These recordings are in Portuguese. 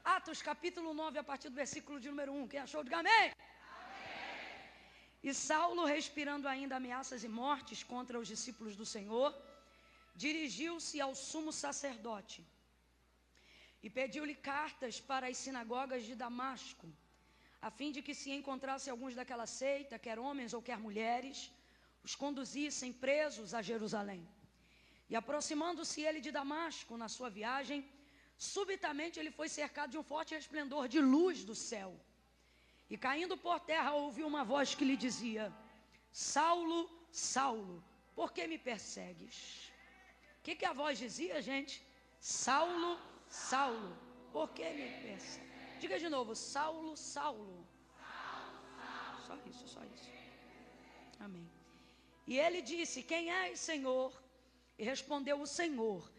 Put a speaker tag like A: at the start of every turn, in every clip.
A: Atos capítulo 9, a partir do versículo de número 1. Quem achou, diga amém. Amém. E Saulo, respirando ainda ameaças e mortes contra os discípulos do Senhor, dirigiu-se ao sumo sacerdote e pediu-lhe cartas para as sinagogas de Damasco, a fim de que se encontrasse alguns daquela seita, quer homens ou quer mulheres, os conduzissem presos a Jerusalém. E aproximando-se ele de Damasco na sua viagem, subitamente ele foi cercado de um forte resplendor de luz do céu. E caindo por terra ouviu uma voz que lhe dizia: Saulo, Saulo, por que me persegues? O que a voz dizia, gente? Saulo, Saulo, por que me persegues? Diga de novo: Saulo, Saulo. Só isso. Amém. E ele disse: quem és, Senhor? E respondeu o Senhor: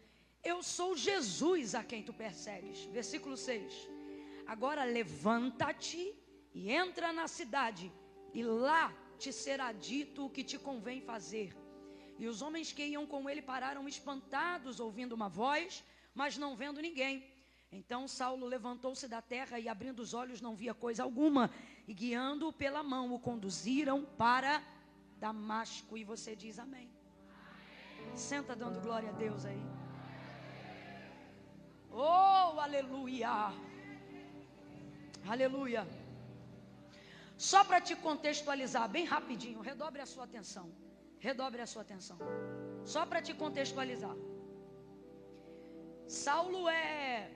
A: eu sou Jesus a quem tu persegues. Versículo 6. Agora levanta-te e entra na cidade, e lá te será dito o que te convém fazer. E os homens que iam com ele pararam espantados, ouvindo uma voz, mas não vendo ninguém. Então Saulo levantou-se da terra e, abrindo os olhos, não via coisa alguma. E guiando-o pela mão, o conduziram para Damasco. E você diz amém. Senta dando glória a Deus aí. Oh, aleluia. Aleluia. Só para te contextualizar bem rapidinho, redobre a sua atenção. Só para te contextualizar. Saulo é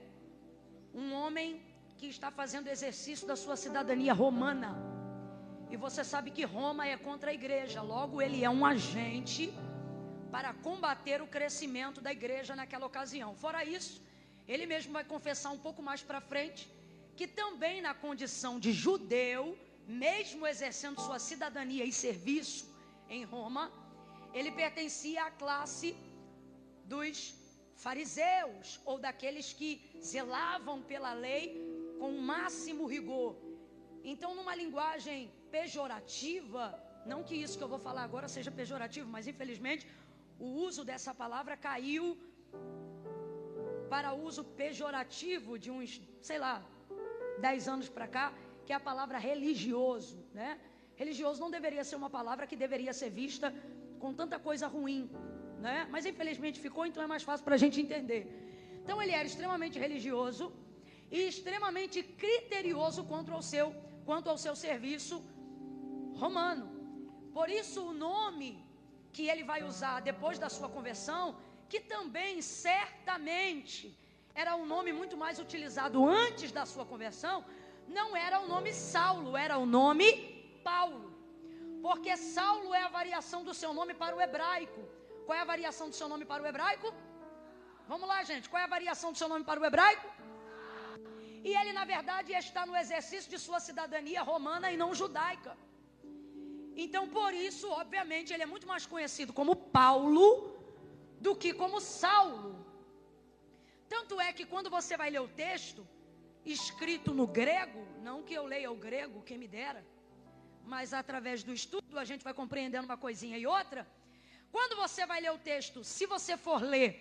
A: um homem que está fazendo exercício da sua cidadania romana. E você sabe que Roma é contra a igreja. Logo, ele é um agente para combater o crescimento da igreja naquela ocasião. Fora isso, ele mesmo vai confessar um pouco mais para frente que também na condição de judeu, mesmo exercendo sua cidadania e serviço em Roma, ele pertencia à classe dos fariseus, ou daqueles que zelavam pela lei com o máximo rigor. Então, numa linguagem pejorativa, não que isso que eu vou falar agora seja pejorativo, mas infelizmente o uso dessa palavra caiu para uso pejorativo de uns, 10 anos para cá, que é a palavra religioso, né? Religioso não deveria ser uma palavra que deveria ser vista com tanta coisa ruim, né? Mas infelizmente ficou, então é mais fácil para a gente entender. Então ele era extremamente religioso e extremamente criterioso quanto ao seu serviço romano. Por isso o nome que ele vai usar depois da sua conversão, que também certamente era um nome muito mais utilizado antes da sua conversão, não era o nome Saulo, era o nome Paulo. Porque Saulo é a variação do seu nome para o hebraico. Qual é a variação do seu nome para o hebraico? Vamos lá, gente. Qual é a variação do seu nome para o hebraico? E ele, na verdade, está no exercício de sua cidadania romana e não judaica. Então, por isso, obviamente, ele é muito mais conhecido como Paulo do que como Saulo. Tanto é que quando você vai ler o texto escrito no grego, não que eu leia o grego, quem me dera, mas através do estudo a gente vai compreendendo uma coisinha e outra. Quando você vai ler o texto, se você for ler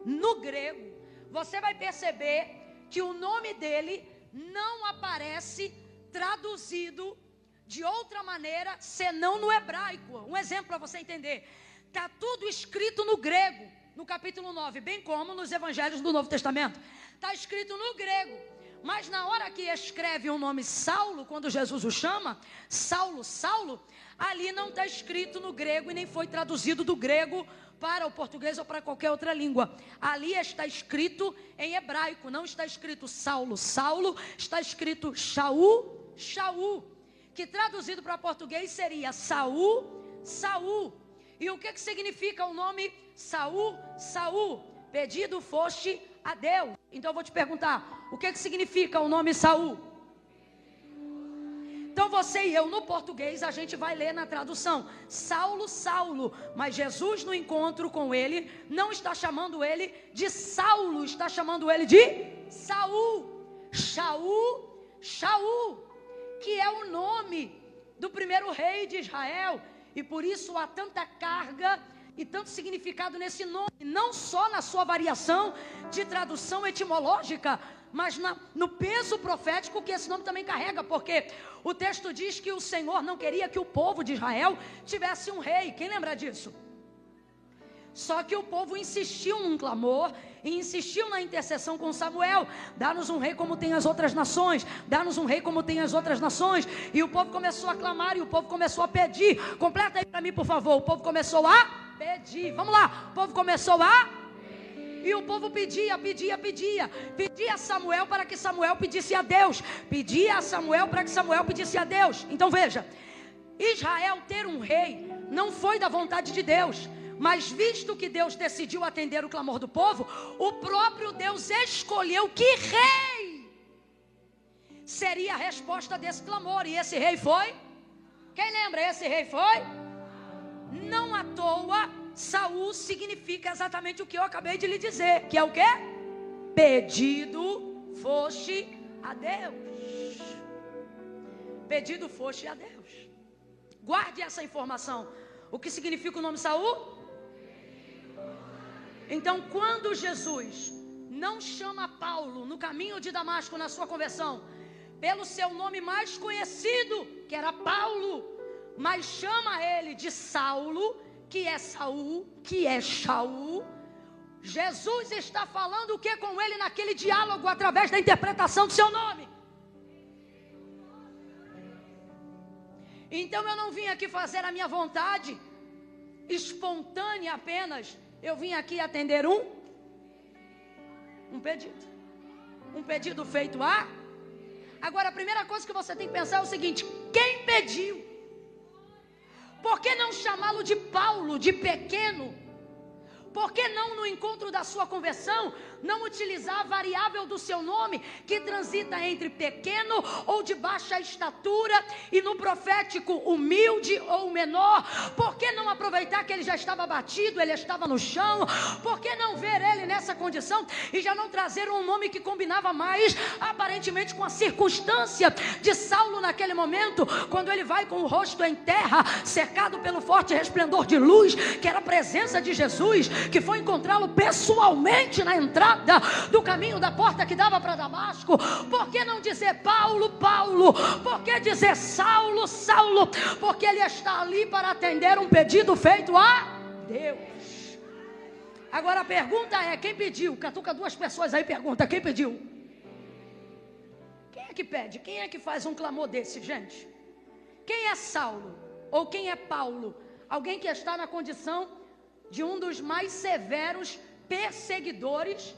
A: no grego, você vai perceber que o nome dele não aparece traduzido de outra maneira senão no hebraico. Um exemplo para você entender: está tudo escrito no grego, no capítulo 9, bem como nos evangelhos do Novo Testamento. Está escrito no grego, mas na hora que escreve o nome Saulo, quando Jesus o chama, Saulo, Saulo, ali não está escrito no grego e nem foi traduzido do grego para o português ou para qualquer outra língua. Ali está escrito em hebraico, não está escrito Saulo, Saulo, está escrito Shaul, Shaul, que traduzido para português seria Saul, Saul. E o que significa o nome Saul, Saul? Pedido foste a Deus. Então eu vou te perguntar, o que significa o nome Saul? Então você e eu no português a gente vai ler na tradução Saulo, Saulo, mas Jesus no encontro com ele não está chamando ele de Saulo, está chamando ele de Saul, Shaul, Shaul, que é o nome do primeiro rei de Israel. E por isso há tanta carga e tanto significado nesse nome, não só na sua variação de tradução etimológica, mas no peso profético que esse nome também carrega, porque o texto diz que o Senhor não queria que o povo de Israel tivesse um rei. Quem lembra disso? Só que o povo insistiu num clamor e insistiu na intercessão com Samuel: dá-nos um rei como tem as outras nações, dá-nos um rei como tem as outras nações. E o povo começou a clamar e o povo começou a pedir. Completa aí para mim, por favor. O povo começou a pedir. Vamos lá. O povo começou a... E o povo pedia a Samuel para que Samuel pedisse a Deus. Pedia a Samuel para que Samuel pedisse a Deus. Então veja, Israel ter um rei não foi da vontade de Deus, mas visto que Deus decidiu atender o clamor do povo, o próprio Deus escolheu que rei seria a resposta desse clamor. E esse rei foi... Quem lembra? Esse rei foi... Não à toa, Saul significa exatamente o que eu acabei de lhe dizer, que é o quê? Pedido foste a Deus. Pedido foste a Deus. Guarde essa informação. O que significa o nome Saul? Então, quando Jesus não chama Paulo no caminho de Damasco, na sua conversão, pelo seu nome mais conhecido, que era Paulo, mas chama ele de Saulo, que é Saul, que é Shaul, Jesus está falando o que com ele naquele diálogo, através da interpretação do seu nome. Então eu não vim aqui fazer a minha vontade espontânea apenas. Eu vim aqui atender um pedido. Um pedido feito a... Agora, a primeira coisa que você tem que pensar é o seguinte: quem pediu? Por que não chamá-lo de Paulo, de pequeno? Por que não, no encontro da sua conversão, não utilizar a variável do seu nome, que transita entre pequeno ou de baixa estatura, e no profético humilde ou menor? Por que não aproveitar que ele já estava batido, ele estava no chão? Por que não ver ele nessa condição e já não trazer um nome que combinava mais, aparentemente, com a circunstância de Saulo naquele momento, quando ele vai com o rosto em terra, cercado pelo forte resplendor de luz, que era a presença de Jesus, que foi encontrá-lo pessoalmente na entrada do caminho da porta que dava para Damasco? Por que não dizer Paulo, Paulo? Por que dizer Saulo, Saulo? Porque ele está ali para atender um pedido feito a Deus. Agora a pergunta é: quem pediu? Catuca duas pessoas aí, pergunta: quem pediu? Quem é que pede? Quem é que faz um clamor desse, gente? Quem é Saulo? Ou quem é Paulo? Alguém que está na condição de um dos mais severos perseguidores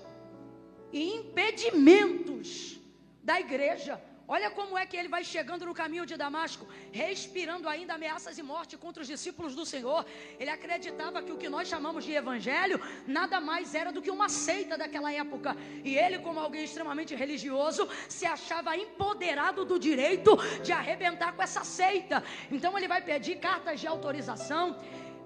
A: e impedimentos da igreja. Olha como é que ele vai chegando no caminho de Damasco, respirando ainda ameaças e morte contra os discípulos do Senhor. Ele acreditava que o que nós chamamos de evangelho nada mais era do que uma seita daquela época. E ele, como alguém extremamente religioso, se achava empoderado do direito de arrebentar com essa seita. Então ele vai pedir cartas de autorização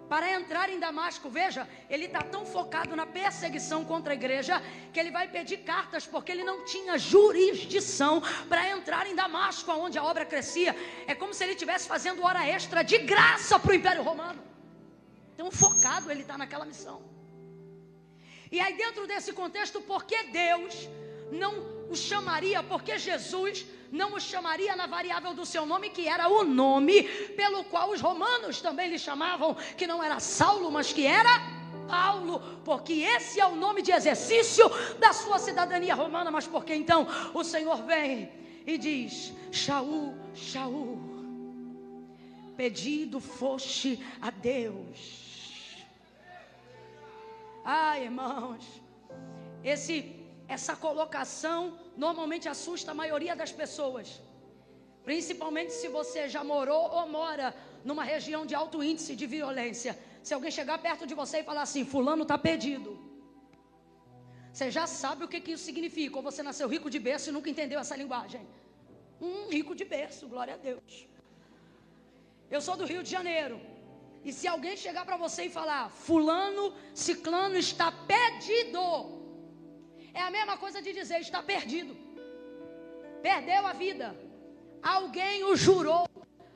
A: para entrar em Damasco. Veja, ele está tão focado na perseguição contra a igreja, que ele vai pedir cartas, porque ele não tinha jurisdição para entrar em Damasco, onde a obra crescia. É como se ele estivesse fazendo hora extra de graça para o Império Romano. Tão focado ele está naquela missão. E aí, dentro desse contexto, por que Deus não o chamaria, porque Jesus não o chamaria na variável do seu nome, que era o nome pelo qual os romanos também lhe chamavam, que não era Saulo, mas que era Paulo, porque esse é o nome de exercício da sua cidadania romana. Mas por que então o Senhor vem e diz: Shaul, Shaul, pedido foste a Deus? Ai, irmãos, essa colocação normalmente assusta a maioria das pessoas, principalmente se você já morou ou mora numa região de alto índice de violência. Se alguém chegar perto de você e falar assim: fulano está perdido, você já sabe o que isso significa. Ou você nasceu rico de berço e nunca entendeu essa linguagem. Rico de berço, glória a Deus. Eu sou do Rio de Janeiro, e se alguém chegar para você e falar: fulano, ciclano está perdido, é a mesma coisa de dizer: está perdido, perdeu a vida, alguém o jurou,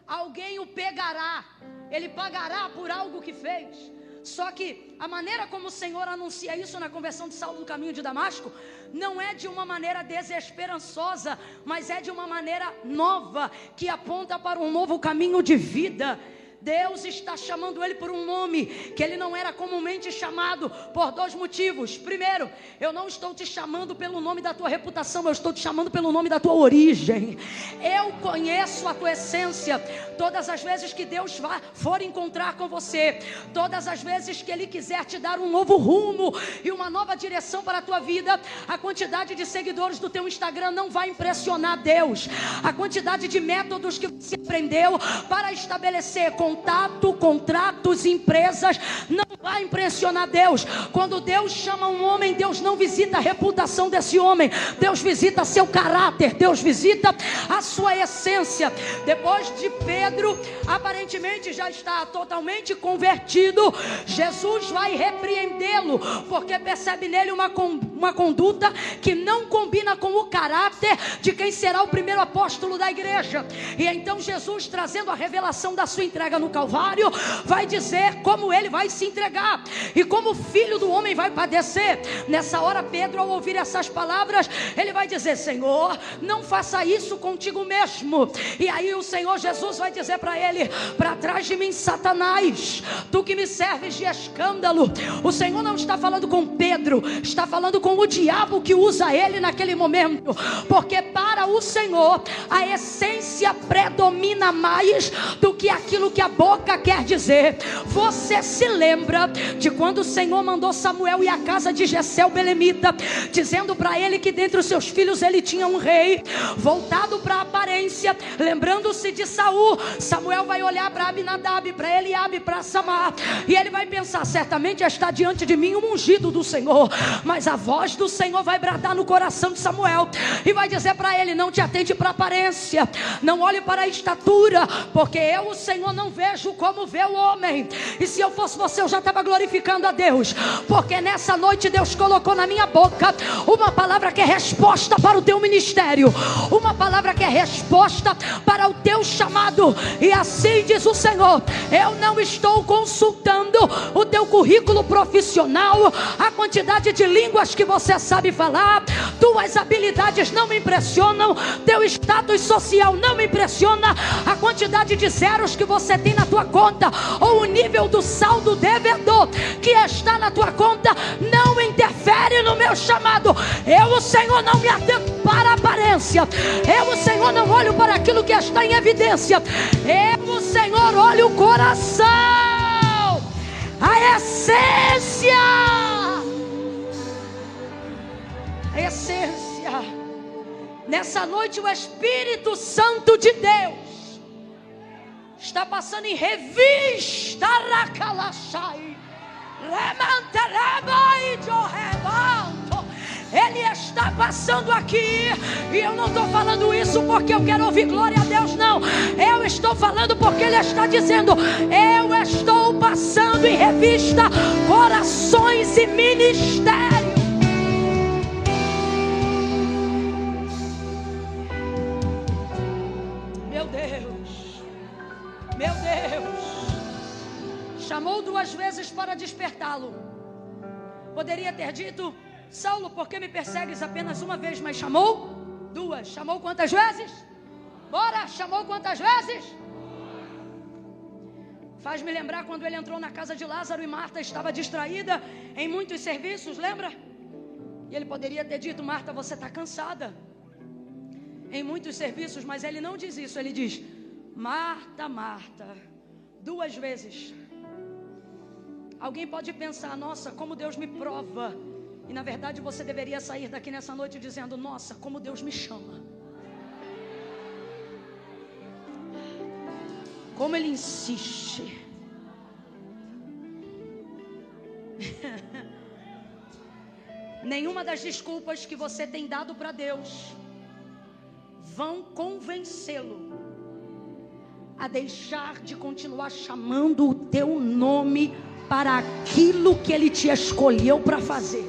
A: alguém o pegará, ele pagará por algo que fez. Só que a maneira como o Senhor anuncia isso na conversão de Saulo no caminho de Damasco não é de uma maneira desesperançosa, mas é de uma maneira nova, que aponta para um novo caminho de vida. Deus está chamando ele por um nome que ele não era comumente chamado, por dois motivos. Primeiro, eu não estou te chamando pelo nome da tua reputação, eu estou te chamando pelo nome da tua origem. Eu conheço a tua essência. Todas as vezes que Deus for encontrar com você, todas as vezes que Ele quiser te dar um novo rumo e uma nova direção para a tua vida, a quantidade de seguidores do teu Instagram não vai impressionar Deus. A quantidade de métodos que você aprendeu para estabelecer contato, contratos, empresas, não vai impressionar Deus. Quando Deus chama um homem, Deus não visita a reputação desse homem, Deus visita seu caráter, Deus visita a sua essência. Depois de Pedro aparentemente já está totalmente convertido, Jesus vai repreendê-lo, porque percebe nele uma conduta que não combina com o caráter de quem será o primeiro apóstolo da igreja. E então Jesus, trazendo a revelação da sua entrega no Calvário, vai dizer como ele vai se entregar e como o Filho do Homem vai padecer. Nessa hora, Pedro, ao ouvir essas palavras, ele vai dizer: Senhor, não faça isso contigo mesmo. E aí o Senhor Jesus vai dizer para ele: para trás de mim, Satanás, tu que me serves de escândalo. O Senhor não está falando com Pedro, está falando com o diabo que usa ele naquele momento, porque para o Senhor a essência predomina mais do que aquilo que a boca quer dizer. Você se lembra de quando o Senhor mandou Samuel ir à casa de Jessé o belemita, dizendo para ele que dentre os seus filhos ele tinha um rei voltado para a aparência, lembrando-se de Saul. Samuel vai olhar para Abinadab, para Eliabe, para Samar, e ele vai pensar: certamente está diante de mim um ungido do Senhor. Mas a voz do Senhor vai bradar no coração de Samuel e vai dizer para ele: não te atente para a aparência, não olhe para a estatura, porque eu, o Senhor, não vejo como vê o homem. E se eu fosse você, eu já estava glorificando a Deus, porque nessa noite Deus colocou na minha boca uma palavra que é resposta para o teu ministério, uma palavra que é resposta para o teu chamado. E assim diz o Senhor: eu não estou consultando o teu currículo profissional, a quantidade de línguas que você sabe falar, tuas habilidades não me impressionam, teu status social não me impressiona, a quantidade de zeros que você tem na tua conta, ou o nível do saldo devedor que está na tua conta, não interfere no meu chamado. Eu, o Senhor, não me atento para a aparência, eu, o Senhor, não olho para aquilo que está em evidência, eu, o Senhor, olho o coração, a essência. A essência. Nessa noite o Espírito Santo de Deus está passando em revista. Ele está passando aqui, e eu não estou falando isso porque eu quero ouvir glória a Deus, não. Eu estou falando porque Ele está dizendo: eu estou passando em revista corações e ministérios. Meu Deus, meu Deus. Chamou 2 vezes para despertá-lo. Poderia ter dito: Saulo, por que me persegues apenas uma vez? Mas chamou 2. Chamou quantas vezes? Bora, chamou quantas vezes? Faz-me lembrar quando ele entrou na casa de Lázaro e Marta estava distraída em muitos serviços, lembra? E ele poderia ter dito: Marta, você está cansada em muitos serviços, mas ele não diz isso. Ele diz: Marta, Marta, 2 vezes. Alguém pode pensar: nossa, como Deus me prova. E na verdade você deveria sair daqui nessa noite dizendo: nossa, como Deus me chama, como Ele insiste. Nenhuma das desculpas que você tem dado para Deus vão convencê-lo a deixar de continuar chamando o teu nome para aquilo que Ele te escolheu para fazer.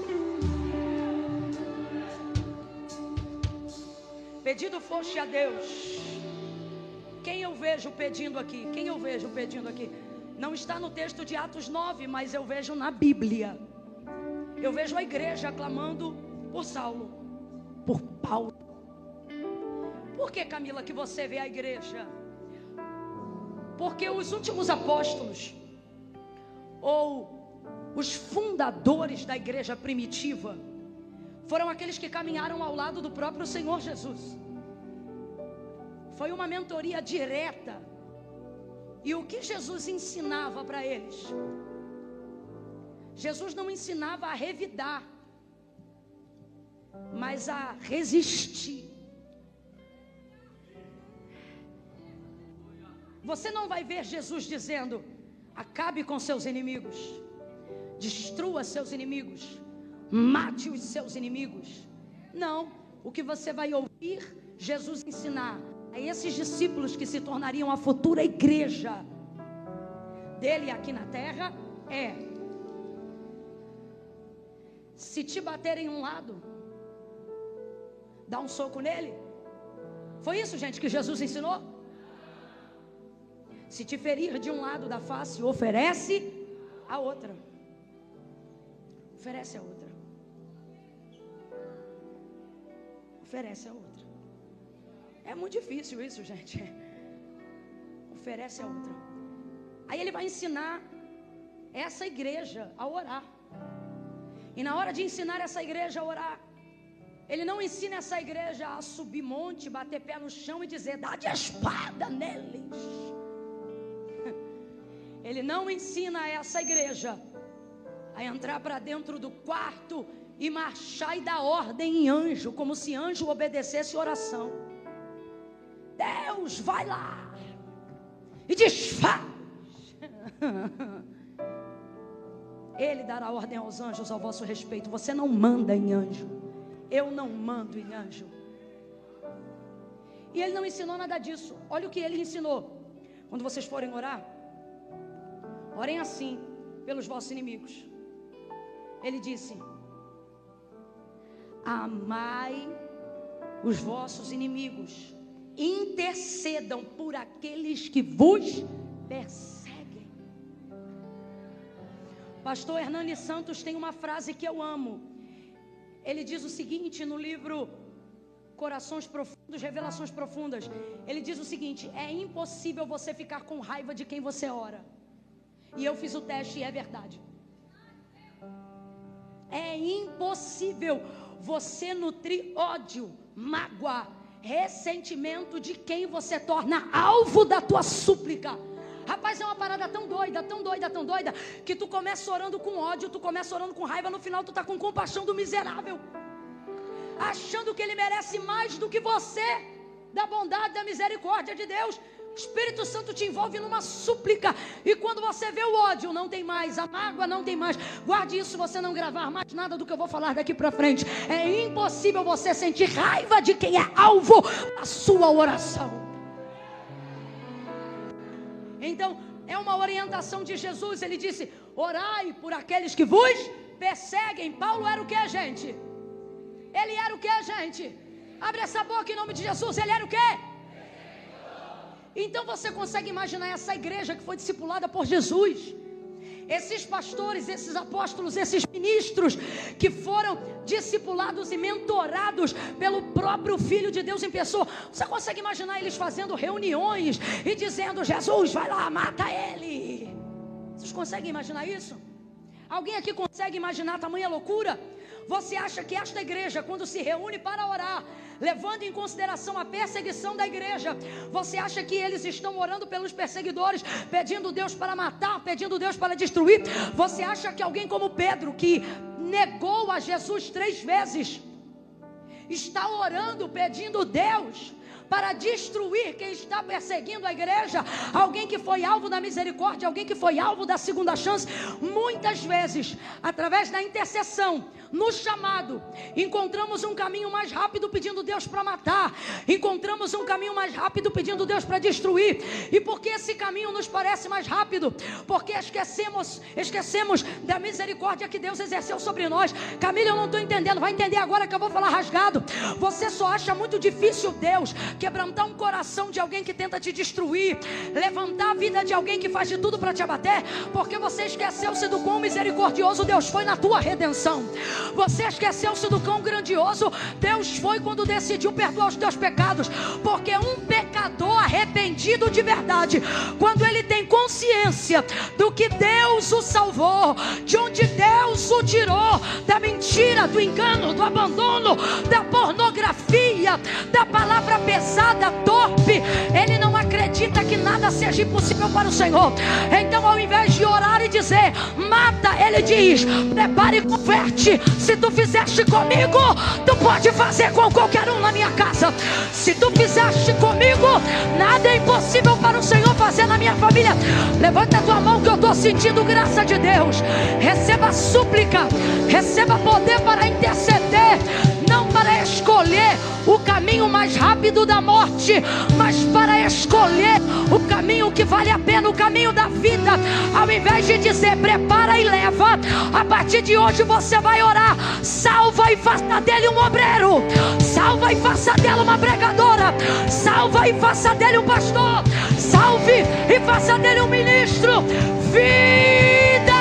A: Pedido foste a Deus. Quem eu vejo pedindo aqui? Quem eu vejo pedindo aqui? Não está no texto de Atos 9, mas eu vejo na Bíblia. Eu vejo a igreja clamando por Saulo, por Paulo. Por que, Camila, que você vê a igreja? Porque os últimos apóstolos, ou os fundadores da igreja primitiva, foram aqueles que caminharam ao lado do próprio Senhor Jesus. Foi uma mentoria direta. E o que Jesus ensinava para eles? Jesus não ensinava a revidar, mas a resistir. Você não vai ver Jesus dizendo: acabe com seus inimigos, destrua seus inimigos, mate os seus inimigos. Não, o que você vai ouvir Jesus ensinar a esses discípulos que se tornariam a futura igreja dele aqui na terra é: se te baterem um lado, dá um soco nele. Foi isso, gente, que Jesus ensinou? Se te ferir de um lado da face, oferece a outra. Oferece a outra. Oferece a outra. É muito difícil isso, gente. Oferece a outra. Aí ele vai ensinar essa igreja a orar. E na hora de ensinar essa igreja a orar, ele não ensina essa igreja a subir monte, bater pé no chão e dizer: dá de espada neles. Ele não ensina essa igreja a entrar para dentro do quarto e marchar e dar ordem em anjo, como se anjo obedecesse oração. Deus, vai lá e desfaz. Ele dará ordem aos anjos ao vosso respeito. Você não manda em anjo. Eu não mando em anjo. E ele não ensinou nada disso. Olha o que ele ensinou. Quando vocês forem orar, orem assim pelos vossos inimigos. Ele disse: amai os vossos inimigos, intercedam por aqueles que vos perseguem. Pastor Hernani Santos tem uma frase que eu amo. Ele diz o seguinte no livro Corações Profundos, Revelações Profundas. Ele diz o seguinte: é impossível você ficar com raiva de quem você ora. E eu fiz o teste e é verdade. É impossível você nutrir ódio, mágoa, ressentimento de quem você torna alvo da tua súplica. Rapaz, é uma parada tão doida, tão doida, tão doida, que tu começa orando com ódio, tu começa orando com raiva, no final tu tá com compaixão do miserável, achando que ele merece mais do que você, da bondade, da misericórdia de Deus. O Espírito Santo te envolve numa súplica, e quando você vê o ódio, não tem mais, a mágoa não tem mais. Guarde isso, você não gravar mais nada do que eu vou falar daqui para frente. É impossível você sentir raiva de quem é alvo da sua oração. Então, é uma orientação de Jesus. Ele disse: orai por aqueles que vos perseguem. Paulo era o que, gente? Ele era o que, gente? Abre essa boca em nome de Jesus. Ele era o que? Então você consegue imaginar essa igreja que foi discipulada por Jesus, esses pastores, esses apóstolos, esses ministros que foram discipulados e mentorados pelo próprio Filho de Deus em pessoa. Você consegue imaginar eles fazendo reuniões e dizendo: Jesus, vai lá, mata ele. Vocês conseguem imaginar isso? Alguém aqui consegue imaginar tamanha loucura? Você acha que esta igreja, quando se reúne para orar, levando em consideração a perseguição da igreja, você acha que eles estão orando pelos perseguidores, pedindo Deus para matar, pedindo Deus para destruir? Você acha que alguém como Pedro, que negou a Jesus 3 vezes, está orando, pedindo Deus para destruir quem está perseguindo a igreja? Alguém que foi alvo da misericórdia, alguém que foi alvo da segunda chance. Muitas vezes, através da intercessão, no chamado, encontramos um caminho mais rápido pedindo Deus para matar, encontramos um caminho mais rápido pedindo Deus para destruir. E por que esse caminho nos parece mais rápido? Porque esquecemos da misericórdia que Deus exerceu sobre nós. Camila, eu não estou entendendo. Vai entender agora que eu vou falar rasgado. Você só acha muito difícil Deus quebrantar um coração de alguém que tenta te destruir, levantar a vida de alguém que faz de tudo para te abater, porque você esqueceu-se do quão misericordioso Deus foi na tua redenção. Você esqueceu-se do quão grandioso Deus foi quando decidiu perdoar os teus pecados, porque um pecador arrependido de verdade, quando ele tem consciência do que Deus o salvou, de onde Deus o tirou, da mentira, do engano, do abandono, da pornografia, da palavra pesada, torpe, ele não acredita que nada seja impossível para o Senhor. Então, ao invés de orar e dizer mata, ele diz prepara e converte. Se tu fizeste comigo, tu pode fazer com qualquer um na minha casa. Se tu fizeste comigo, nada é impossível para o Senhor fazer na minha família. Levanta a tua mão que eu estou sentindo graça de Deus. Receba súplica, receba poder para interceder, não para escolher o caminho mais rápido da morte, mas para escolher o caminho que vale a pena, o caminho da vida. Ao invés de dizer prepara e leva, a partir de hoje você vai orar: salva e faça dele um obreiro, salva e faça dela uma pregadora, salva e faça dele um pastor, salve e faça dele um ministro. Vida!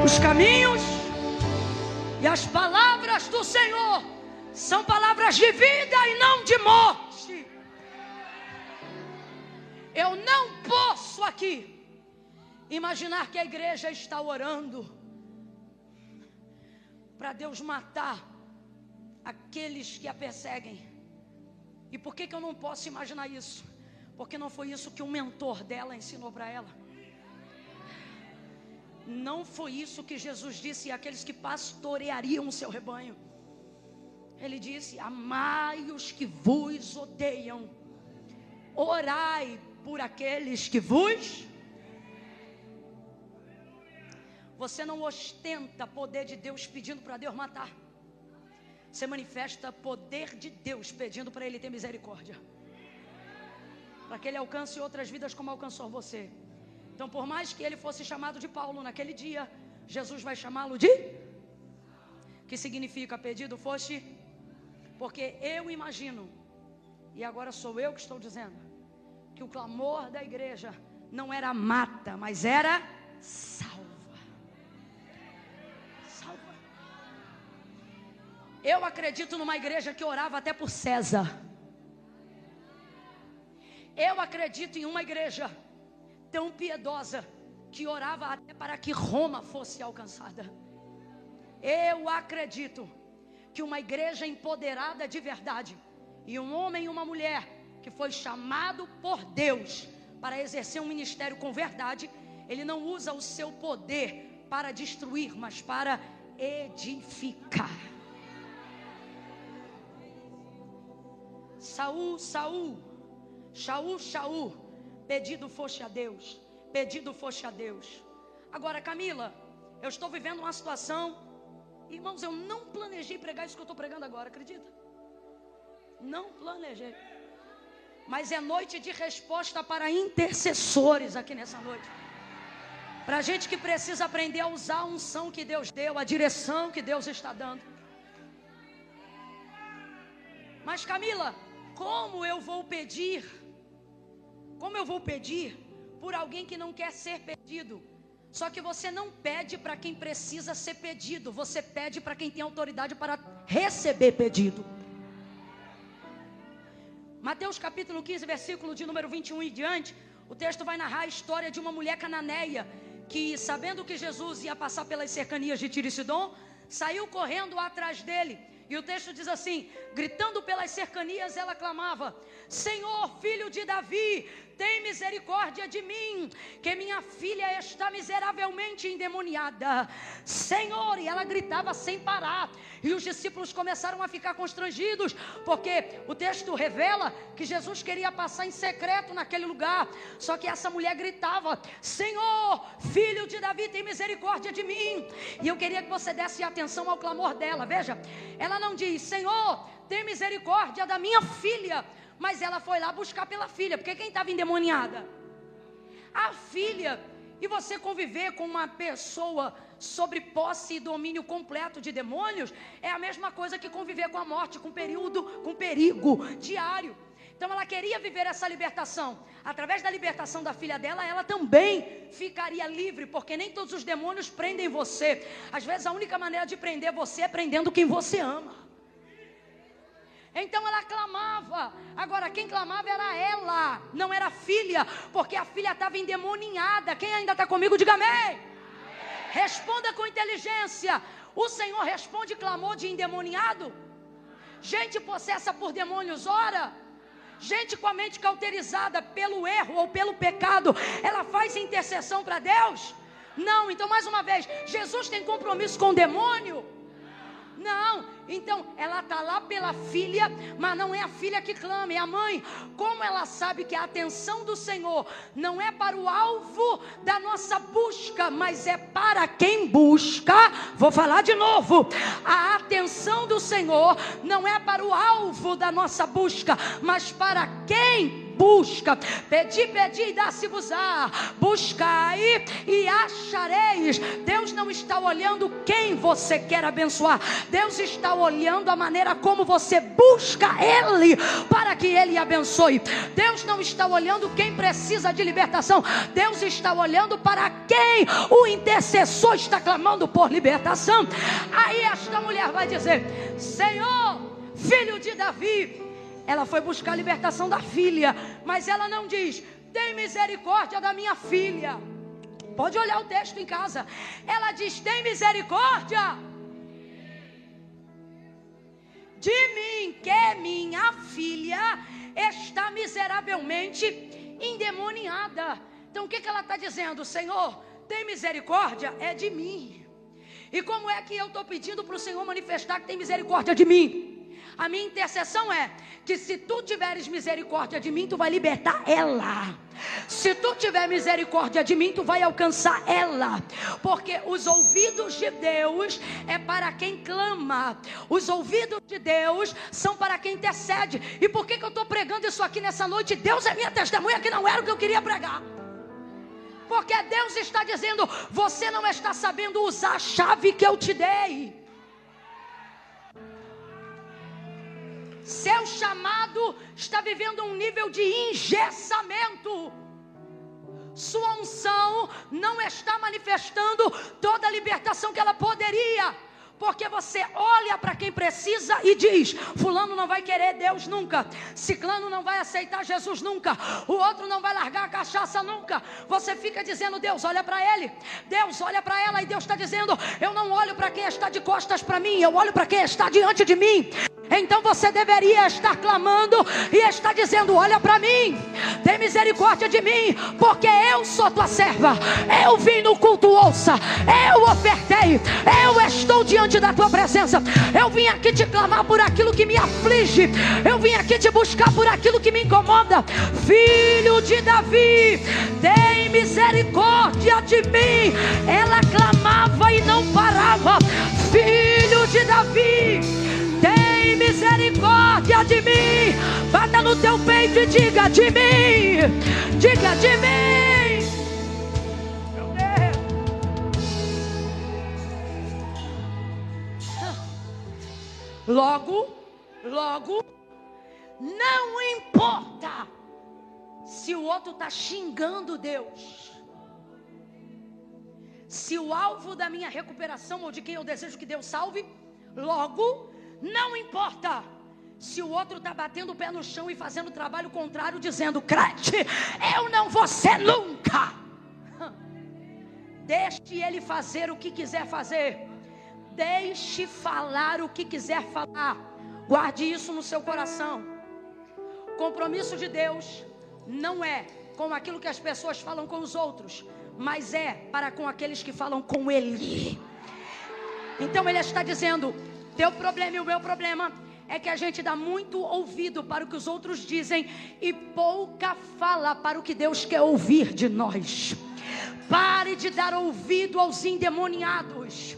A: Os caminhos e as palavras do Senhor são palavras de vida e não de morte. Eu não posso aqui imaginar que a igreja está orando para Deus matar aqueles que a perseguem. E por que eu não posso imaginar isso? Porque não foi isso que o mentor dela ensinou para ela. Não foi isso que Jesus disse àqueles que pastoreariam o seu rebanho. Ele disse: amai os que vos odeiam, orai por aqueles que vos... Você não ostenta poder de Deus pedindo para Deus matar. Você manifesta poder de Deus pedindo para Ele ter misericórdia, para que Ele alcance outras vidas como alcançou você. Então, por mais que ele fosse chamado de Paulo naquele dia, Jesus vai chamá-lo de... Que significa pedido foste? Porque eu imagino, e agora sou eu que estou dizendo, que o clamor da igreja não era mata, mas era salva. Salva. Eu acredito numa igreja que orava até por César. Eu acredito em uma igreja tão piedosa que orava até para que Roma fosse alcançada. Eu acredito que uma igreja empoderada de verdade, e um homem e uma mulher que foi chamado por Deus para exercer um ministério com verdade, ele não usa o seu poder para destruir, mas para edificar. Saul, pedido foste a Deus, pedido foste a Deus. Agora, Camila, eu estou vivendo uma situação, irmãos, eu não planejei pregar isso que eu estou pregando agora, acredita? Não planejei. Mas é noite de resposta para intercessores aqui nessa noite. Para gente que precisa aprender a usar a unção que Deus deu, a direção que Deus está dando. Mas, Camila, como eu vou pedir por alguém que não quer ser pedido? Só que você não pede para quem precisa ser pedido, você pede para quem tem autoridade para receber pedido. Mateus capítulo 15, versículo de número 21 e diante, o texto vai narrar a história de uma mulher cananeia que, sabendo que Jesus ia passar pelas cercanias de Tiro e Sidom, saiu correndo atrás dele. E o texto diz assim: gritando pelas cercanias, ela clamava: Senhor, filho de Davi, tem misericórdia de mim, que minha filha está miseravelmente endemoniada. Senhor, e ela gritava sem parar. E os discípulos começaram a ficar constrangidos, porque o texto revela que Jesus queria passar em secreto naquele lugar. Só que essa mulher gritava: Senhor, filho de Davi, tem misericórdia de mim. E eu queria que você desse atenção ao clamor dela. Veja, ela não diz: Senhor, tem misericórdia da minha filha, mas ela foi lá buscar pela filha, porque quem estava endemoniada? A filha E você conviver com uma pessoa sobre posse e domínio completo de demônios é a mesma coisa que conviver com a morte, com perigo diário. Então ela queria viver essa libertação. Através da libertação da filha dela, ela também ficaria livre, porque nem todos os demônios prendem você. Às vezes a única maneira de prender você é prendendo quem você ama. Então ela clamava. Agora quem clamava era ela, não era a filha, porque a filha estava endemoninhada. Quem ainda está comigo, diga amém. Responda com inteligência. O Senhor responde clamor de endemoniado? Gente possessa por demônios ora? Gente com a mente cauterizada pelo erro ou pelo pecado, ela faz intercessão para Deus? Não. Então mais uma vez, Jesus tem compromisso com o demônio? Não. Então ela está lá pela filha, mas não é a filha que clama, é a mãe. Como ela sabe que a atenção do Senhor não é para o alvo da nossa busca, mas é para quem busca? Vou falar de novo. A atenção do Senhor não é para o alvo da nossa busca, mas para quem busca. Pedi, pedi e dá-se-vos-á. Buscai e achareis. Deus não está olhando quem você quer abençoar. Deus está olhando a maneira como você busca Ele para que Ele abençoe. Deus não está olhando quem precisa de libertação. Deus está olhando para quem o intercessor está clamando por libertação. Aí esta mulher vai dizer: Senhor, filho de Davi. Ela foi buscar a libertação da filha, mas ela não diz: tem misericórdia da minha filha. Pode olhar o texto em casa. Ela diz: tem misericórdia de mim, que minha filha está miseravelmente endemoniada. Então o que ela está dizendo? Senhor, tem misericórdia é de mim. E como é que eu estou pedindo para o Senhor manifestar que tem misericórdia de mim? A minha intercessão é que se tu tiveres misericórdia de mim, tu vai libertar ela. Se tu tiver misericórdia de mim, tu vai alcançar ela. Porque os ouvidos de Deus é para quem clama. Os ouvidos de Deus são para quem intercede. E por que eu estou pregando isso aqui nessa noite? Deus é minha testemunha que não era o que eu queria pregar. Porque Deus está dizendo: você não está sabendo usar a chave que eu te dei. Seu chamado está vivendo um nível de engessamento. Sua unção não está manifestando toda a libertação que ela poderia. Porque você olha para quem precisa e diz: fulano não vai querer Deus nunca, ciclano não vai aceitar Jesus nunca, o outro não vai largar a cachaça nunca. Você fica dizendo: Deus olha para ele, Deus olha para ela. E Deus está dizendo: eu não olho para quem está de costas para mim, eu olho para quem está diante de mim. Então você deveria estar clamando e estar dizendo: olha para mim, tem misericórdia de mim, porque eu sou tua serva. Eu vim no culto, ouça, eu ofertei, eu estou diante da tua presença. Eu vim aqui te clamar por aquilo que me aflige, eu vim aqui te buscar por aquilo que me incomoda. Filho de Davi, tem misericórdia de mim. Ela clamava e não parava. Filho de Davi, tem misericórdia de mim. Bata no teu peito e diga: de mim, diga: de mim. Meu Deus. Logo, não importa se o outro está xingando Deus. Se o alvo da minha recuperação ou de quem eu desejo que Deus salve, logo, não importa se o outro está batendo o pé no chão e fazendo o trabalho contrário, dizendo: crente, eu não vou ser nunca. Deixe ele fazer o que quiser fazer. Deixe falar o que quiser falar. Guarde isso no seu coração. Compromisso de Deus não é com aquilo que as pessoas falam com os outros, mas é para com aqueles que falam com Ele. Então Ele está dizendo: teu problema e o meu problema é que a gente dá muito ouvido para o que os outros dizem e pouca fala para o que Deus quer ouvir de nós. Pare de dar ouvido aos endemoniados.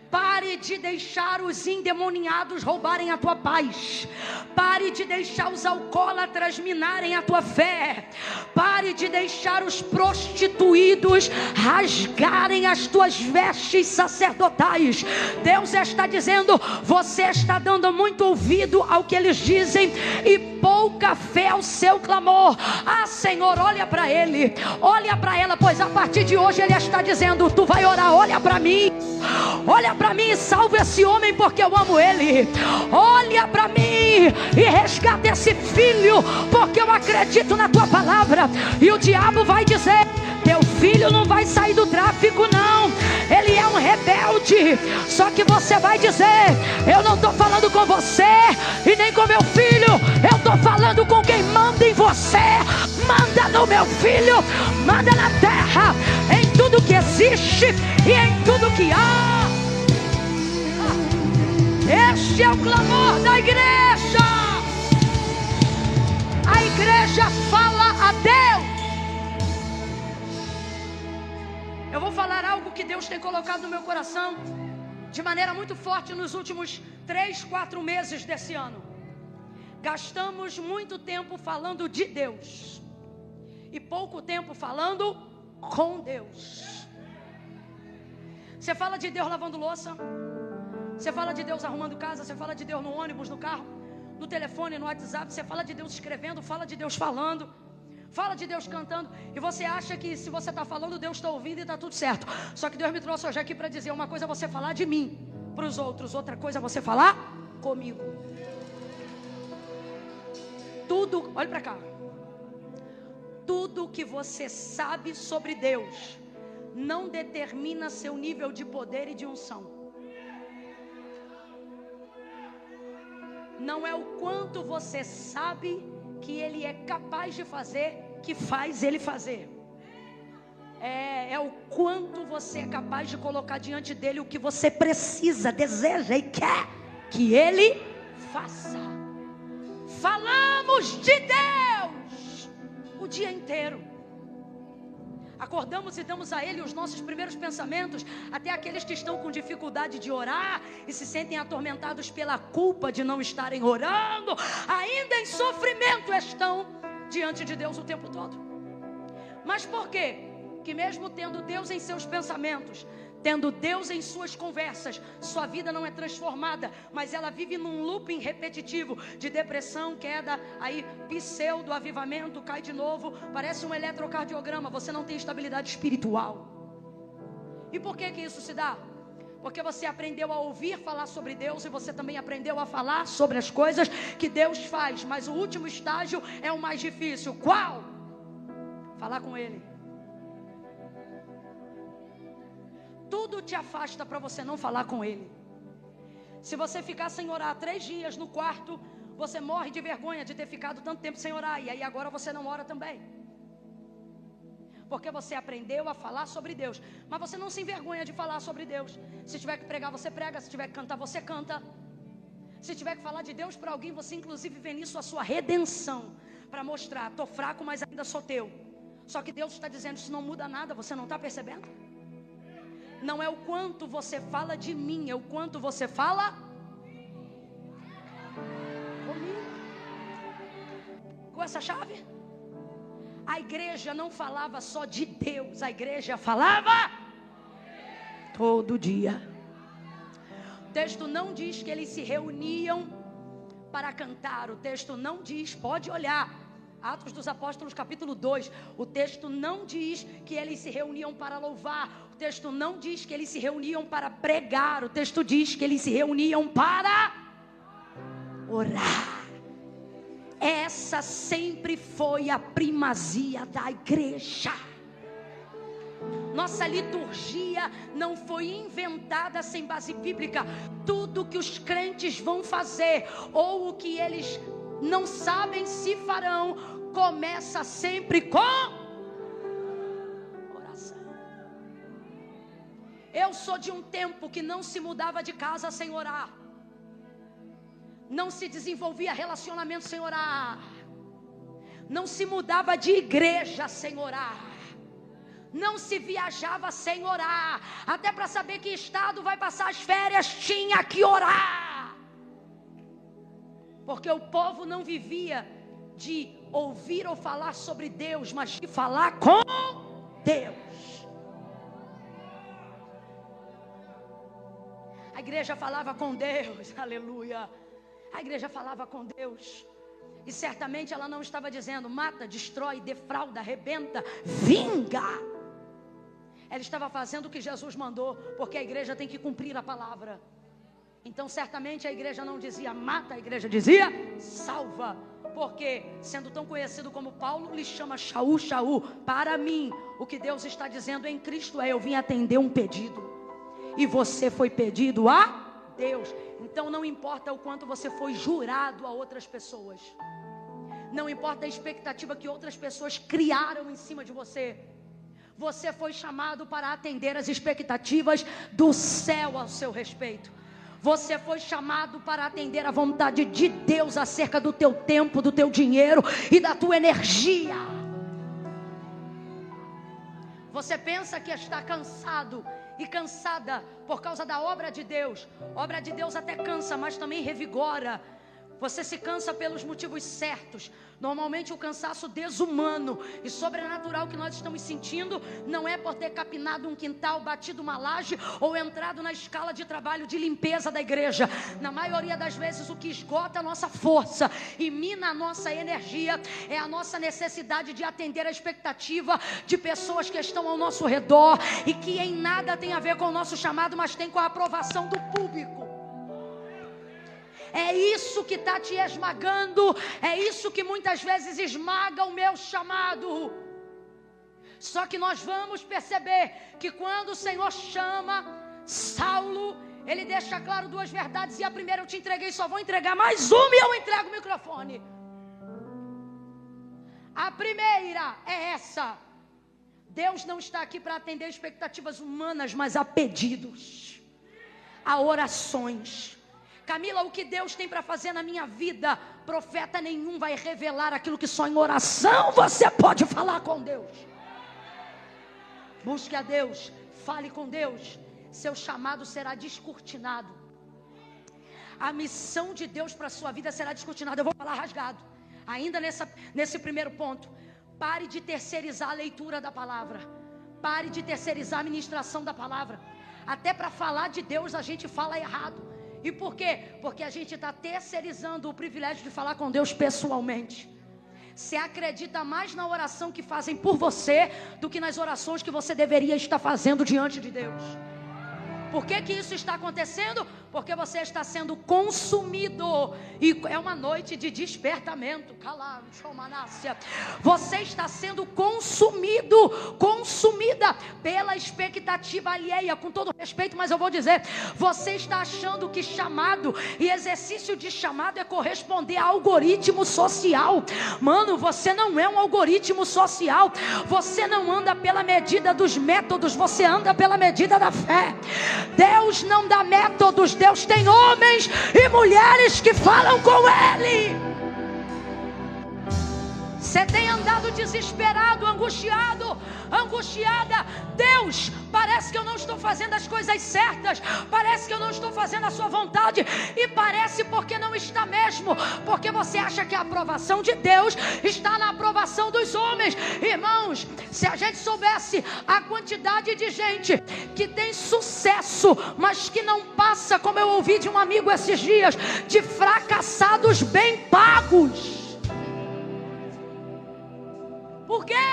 A: Pare de deixar os endemoniados roubarem a tua paz. Pare de deixar os alcoólatras minarem a tua fé. Pare de deixar os prostituídos rasgarem as tuas vestes sacerdotais. Deus está dizendo: você está dando muito ouvido ao que eles dizem e pouca fé ao seu clamor. Ah, Senhor, olha para ele, olha para ela, pois a partir de hoje ele está dizendo: tu vai orar, olha para mim. Olha para mim e salve esse homem, porque eu amo ele. Olha para mim e resgata esse filho, porque eu acredito na tua palavra. E o diabo vai dizer: teu filho não vai sair do tráfico, não. Ele é um rebelde. Só que você vai dizer: eu não estou falando com você e nem com meu filho. Eu estou falando com quem manda em você. Manda no meu filho, manda na terra, em tudo que existe e em tudo que há. Este é o clamor da igreja. A igreja fala a Deus. Eu vou falar algo que Deus tem colocado no meu coração de maneira muito forte nos últimos 3-4 meses desse ano. Gastamos muito tempo falando de Deus e pouco tempo falando com Deus. Você fala de Deus lavando louça, você fala de Deus arrumando casa, você fala de Deus no ônibus, no carro, no telefone, no WhatsApp. Você fala de Deus escrevendo, fala de Deus falando, fala de Deus cantando. E você acha que se você está falando, Deus está ouvindo e está tudo certo. Só que Deus me trouxe hoje aqui para dizer: uma coisa é você falar de mim para os outros, outra coisa é você falar comigo. Tudo, olha para cá. Tudo que você sabe sobre Deus não determina seu nível de poder e de unção. Não é o quanto você sabe que Ele é capaz de fazer que faz Ele fazer. É o quanto você é capaz de colocar diante dEle o que você precisa, deseja e quer que Ele faça. Falamos de Deus o dia inteiro. Acordamos e damos a Ele os nossos primeiros pensamentos. Até aqueles que estão com dificuldade de orar e se sentem atormentados pela culpa de não estarem orando, ainda em sofrimento estão diante de Deus o tempo todo. Mas por quê? Que mesmo tendo Deus em seus pensamentos, tendo Deus em suas conversas, sua vida não é transformada, mas ela vive num looping repetitivo de depressão, queda, aí pseudo avivamento, cai de novo, parece um eletrocardiograma. Você não tem estabilidade espiritual. E por que isso se dá? Porque você aprendeu a ouvir falar sobre Deus e você também aprendeu a falar sobre as coisas que Deus faz. Mas o último estágio é o mais difícil. Qual? Falar com Ele. Tudo te afasta para você não falar com Ele. Se você ficar sem orar 3 dias no quarto, você morre de vergonha de ter ficado tanto tempo sem orar. E aí agora você não ora também. Porque você aprendeu a falar sobre Deus. Mas você não se envergonha de falar sobre Deus. Se tiver que pregar, você prega. Se tiver que cantar, você canta. Se tiver que falar de Deus para alguém, você inclusive vê nisso a sua redenção. Para mostrar: estou fraco, mas ainda sou teu. Só que Deus está dizendo: isso não muda nada. Você não está percebendo? Não é o quanto você fala de mim, é o quanto você fala comigo. Com essa chave, a igreja não falava só de Deus, a igreja falava todo dia. O texto não diz que eles se reuniam para cantar, o texto não diz, pode olhar, Atos dos Apóstolos capítulo 2, o texto não diz que eles se reuniam para louvar, o texto não diz que eles se reuniam para pregar, o texto diz que eles se reuniam para orar. Essa sempre foi a primazia da igreja. Nossa liturgia não foi inventada sem base bíblica. Tudo que os crentes vão fazer, ou o que eles não sabem se farão, começa sempre com oração. Eu sou de um tempo que não se mudava de casa sem orar. Não se desenvolvia relacionamento sem orar. Não se mudava de igreja sem orar. Não se viajava sem orar. Até para saber que estado vai passar as férias, tinha que orar. Porque o povo não vivia de ouvir ou falar sobre Deus, mas de falar com Deus. A igreja falava com Deus, aleluia. A igreja falava com Deus. E certamente ela não estava dizendo: mata, destrói, defrauda, arrebenta, vinga. Ela estava fazendo o que Jesus mandou, porque a igreja tem que cumprir a palavra. Então certamente a igreja não dizia mata, a igreja dizia salva. Porque sendo tão conhecido como Paulo, lhe chama Shaul, Shaul. Para mim, o que Deus está dizendo em Cristo é: eu vim atender um pedido. E você foi pedido a Deus. Então não importa o quanto você foi jurado a outras pessoas. Não importa a expectativa que outras pessoas criaram em cima de você. Você foi chamado para atender as expectativas do céu ao seu respeito. Você foi chamado para atender a vontade de Deus acerca do teu tempo, do teu dinheiro e da tua energia. Você pensa que está cansado e cansada por causa da obra de Deus. Obra de Deus até cansa, mas também revigora. Você se cansa pelos motivos certos. Normalmente o cansaço desumano e sobrenatural que nós estamos sentindo não é por ter capinado um quintal, batido uma laje ou entrado na escala de trabalho de limpeza da igreja. Na maioria das vezes o que esgota a nossa força e mina a nossa energia é a nossa necessidade de atender a expectativa de pessoas que estão ao nosso redor e que em nada tem a ver com o nosso chamado, mas tem com a aprovação do público. É isso que está te esmagando. É isso que muitas vezes esmaga o meu chamado. Só que nós vamos perceber que quando o Senhor chama Saulo, Ele deixa claro duas verdades. E a primeira eu te entreguei, só vou entregar mais uma e eu entrego o microfone. A primeira é essa: Deus não está aqui para atender expectativas humanas, mas a pedidos, a orações. Camila, o que Deus tem para fazer na minha vida, profeta nenhum vai revelar aquilo que só em oração você pode falar com Deus. Busque a Deus, fale com Deus, seu chamado será descortinado. A missão de Deus para a sua vida será descortinada. Eu vou falar rasgado, ainda nesse primeiro ponto. Pare de terceirizar a leitura da palavra. Pare de terceirizar a ministração da palavra. Até para falar de Deus a gente fala errado. E por quê? Porque a gente está terceirizando o privilégio de falar com Deus pessoalmente. Você acredita mais na oração que fazem por você do que nas orações que você deveria estar fazendo diante de Deus. Por que isso está acontecendo? Porque você está sendo consumido. E é uma noite de despertamento. Você está sendo consumido, consumida pela expectativa alheia. Com todo respeito, mas eu vou dizer: você está achando que chamado e exercício de chamado é corresponder a algoritmo social. Mano, você não é um algoritmo social. Você não anda pela medida dos métodos, você anda pela medida da fé. Deus não dá métodos, Deus tem homens e mulheres que falam com Ele. Você tem andado desesperado, angustiado, angustiada. Deus, parece que eu não estou fazendo as coisas certas. Parece que eu não estou fazendo a sua vontade. E parece porque não está mesmo. Porque você acha que a aprovação de Deus está na aprovação dos homens. Irmãos, se a gente soubesse a quantidade de gente que tem sucesso, mas que não passa, como eu ouvi de um amigo esses dias, de fracassados bem pagos. Por quê?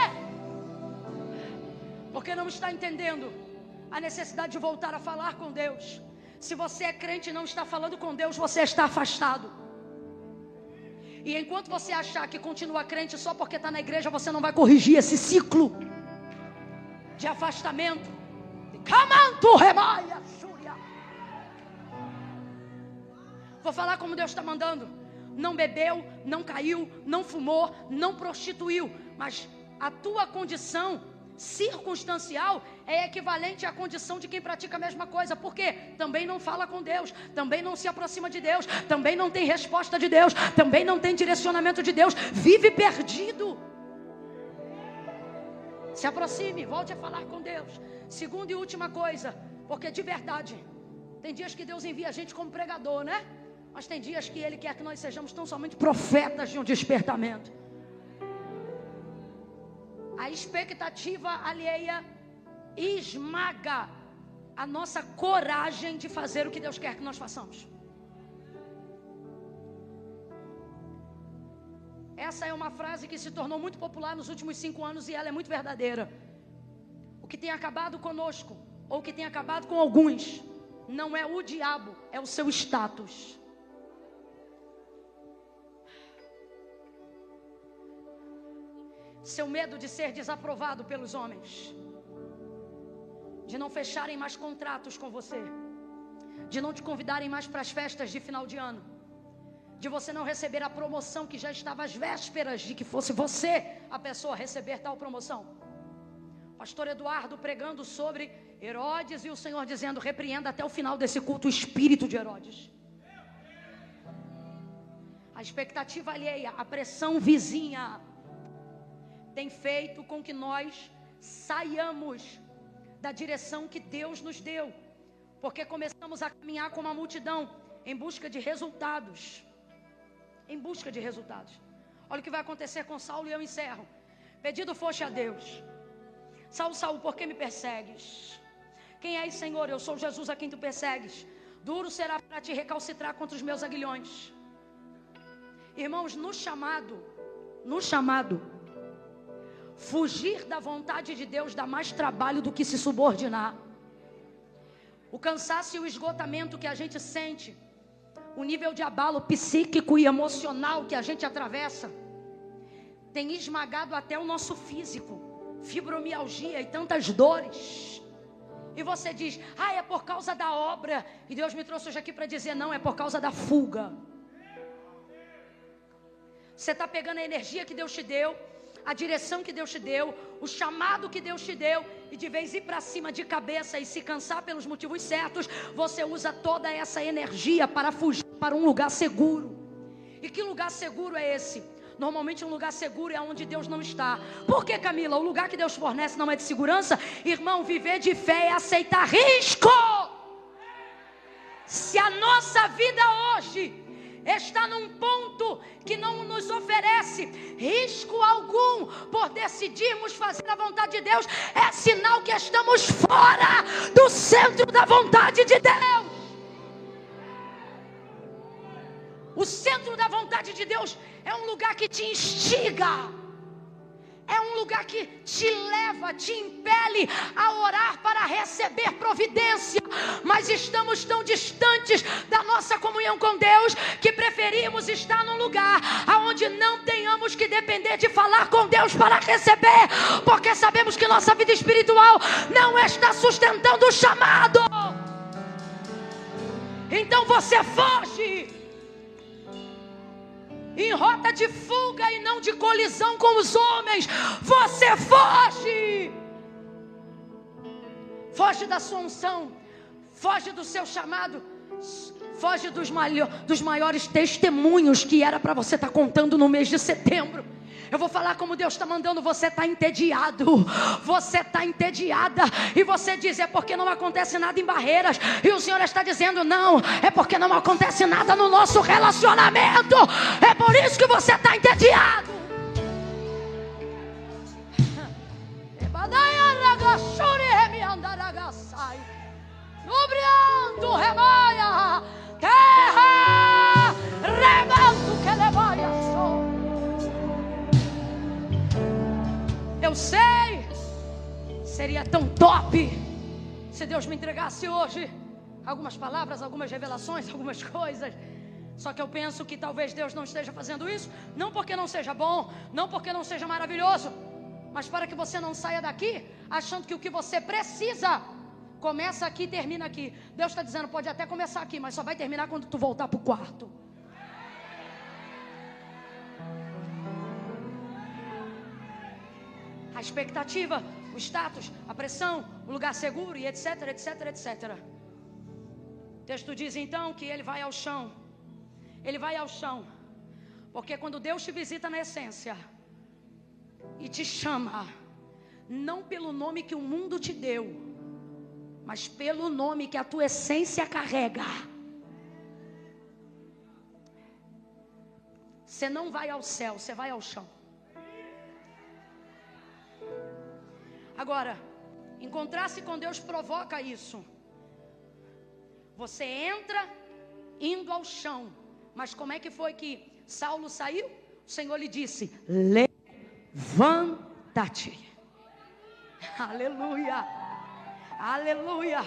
A: Porque não está entendendo a necessidade de voltar a falar com Deus. Se você é crente e não está falando com Deus, você está afastado. E enquanto você achar que continua crente só porque está na igreja, você não vai corrigir esse ciclo de afastamento. Vou falar como Deus está mandando. Não bebeu, não caiu, não fumou, não prostituiu. Mas a tua condição circunstancial é equivalente à condição de quem pratica a mesma coisa. Por quê? Também não fala com Deus, também não se aproxima de Deus, também não tem resposta de Deus, também não tem direcionamento de Deus, vive perdido. Se aproxime, volte a falar com Deus. Segunda e última coisa, porque de verdade, tem dias que Deus envia a gente como pregador, né? Mas tem dias que Ele quer que nós sejamos tão somente profetas de um despertamento. A expectativa alheia esmaga a nossa coragem de fazer o que Deus quer que nós façamos. Essa é uma frase que se tornou muito popular nos últimos 5 anos e ela é muito verdadeira. O que tem acabado conosco, ou o que tem acabado com alguns, não é o diabo, é o seu status. Seu medo de ser desaprovado pelos homens, de não fecharem mais contratos com você, de não te convidarem mais para as festas de final de ano, de você não receber a promoção que já estava às vésperas de que fosse você a pessoa a receber tal promoção. Pastor Eduardo pregando sobre Herodes e o Senhor dizendo: repreenda até o final desse culto o espírito de Herodes. A expectativa alheia, a pressão vizinha tem feito com que nós saiamos da direção que Deus nos deu, porque começamos a caminhar como uma multidão em busca de resultados. Em busca de resultados. Olha o que vai acontecer com Saulo e eu encerro. Pedido foste a Deus: Saulo, Saulo, por que me persegues? Quem és, Senhor? Eu sou Jesus a quem tu persegues. Duro será para te recalcitrar contra os meus aguilhões. Irmãos, no chamado, fugir da vontade de Deus dá mais trabalho do que se subordinar. O cansaço e o esgotamento que a gente sente, o nível de abalo psíquico e emocional que a gente atravessa, tem esmagado até o nosso físico, fibromialgia e tantas dores. E você diz: é por causa da obra. E Deus me trouxe hoje aqui para dizer: não, é por causa da fuga. Você está pegando a energia que Deus te deu, a direção que Deus te deu, o chamado que Deus te deu, e de vez ir para cima de cabeça e se cansar pelos motivos certos, você usa toda essa energia para fugir para um lugar seguro. E que lugar seguro é esse? Normalmente um lugar seguro é onde Deus não está. Por que, Camila? O lugar que Deus fornece não é de segurança? Irmão, viver de fé é aceitar risco. Se a nossa vida hoje está num ponto que não nos oferece risco algum por decidirmos fazer a vontade de Deus, é sinal que estamos fora do centro da vontade de Deus. O centro da vontade de Deus é um lugar que te instiga, é um lugar que te leva, te impele a orar para receber providência. Mas estamos tão distantes da nossa comunhão com Deus que preferimos estar num lugar onde não tenhamos que depender de falar com Deus para receber, porque sabemos que nossa vida espiritual não está sustentando o chamado. Então você foge em rota de fuga e não de colisão com os homens. Você foge. Foge da sua unção. Foge do seu chamado. Foge dos maiores testemunhos que era para você estar contando no mês de setembro. Eu vou falar como Deus está mandando. Você está entediado, você está entediada, e você diz: é porque não acontece nada em Barreiras. E o Senhor está dizendo: não, é porque não acontece nada no nosso relacionamento. É por isso que você está entediado. Terra, remanto que levaia só. Eu sei, seria tão top se Deus me entregasse hoje algumas palavras, algumas revelações, algumas coisas. Só que eu penso que talvez Deus não esteja fazendo isso, não porque não seja bom, não porque não seja maravilhoso, mas para que você não saia daqui achando que o que você precisa começa aqui e termina aqui. Deus está dizendo: pode até começar aqui, mas só vai terminar quando tu voltar para o quarto. A expectativa, o status, a pressão, o lugar seguro e etc, etc, etc. O texto diz então que ele vai ao chão. Ele vai ao chão. Porque quando Deus te visita na essência e te chama, não pelo nome que o mundo te deu, mas pelo nome que a tua essência carrega. Você não vai ao céu, você vai ao chão. Agora, encontrar-se com Deus provoca isso. Você entra indo ao chão. Mas como é que foi que Saulo saiu? O Senhor lhe disse: levanta-te. Aleluia, aleluia,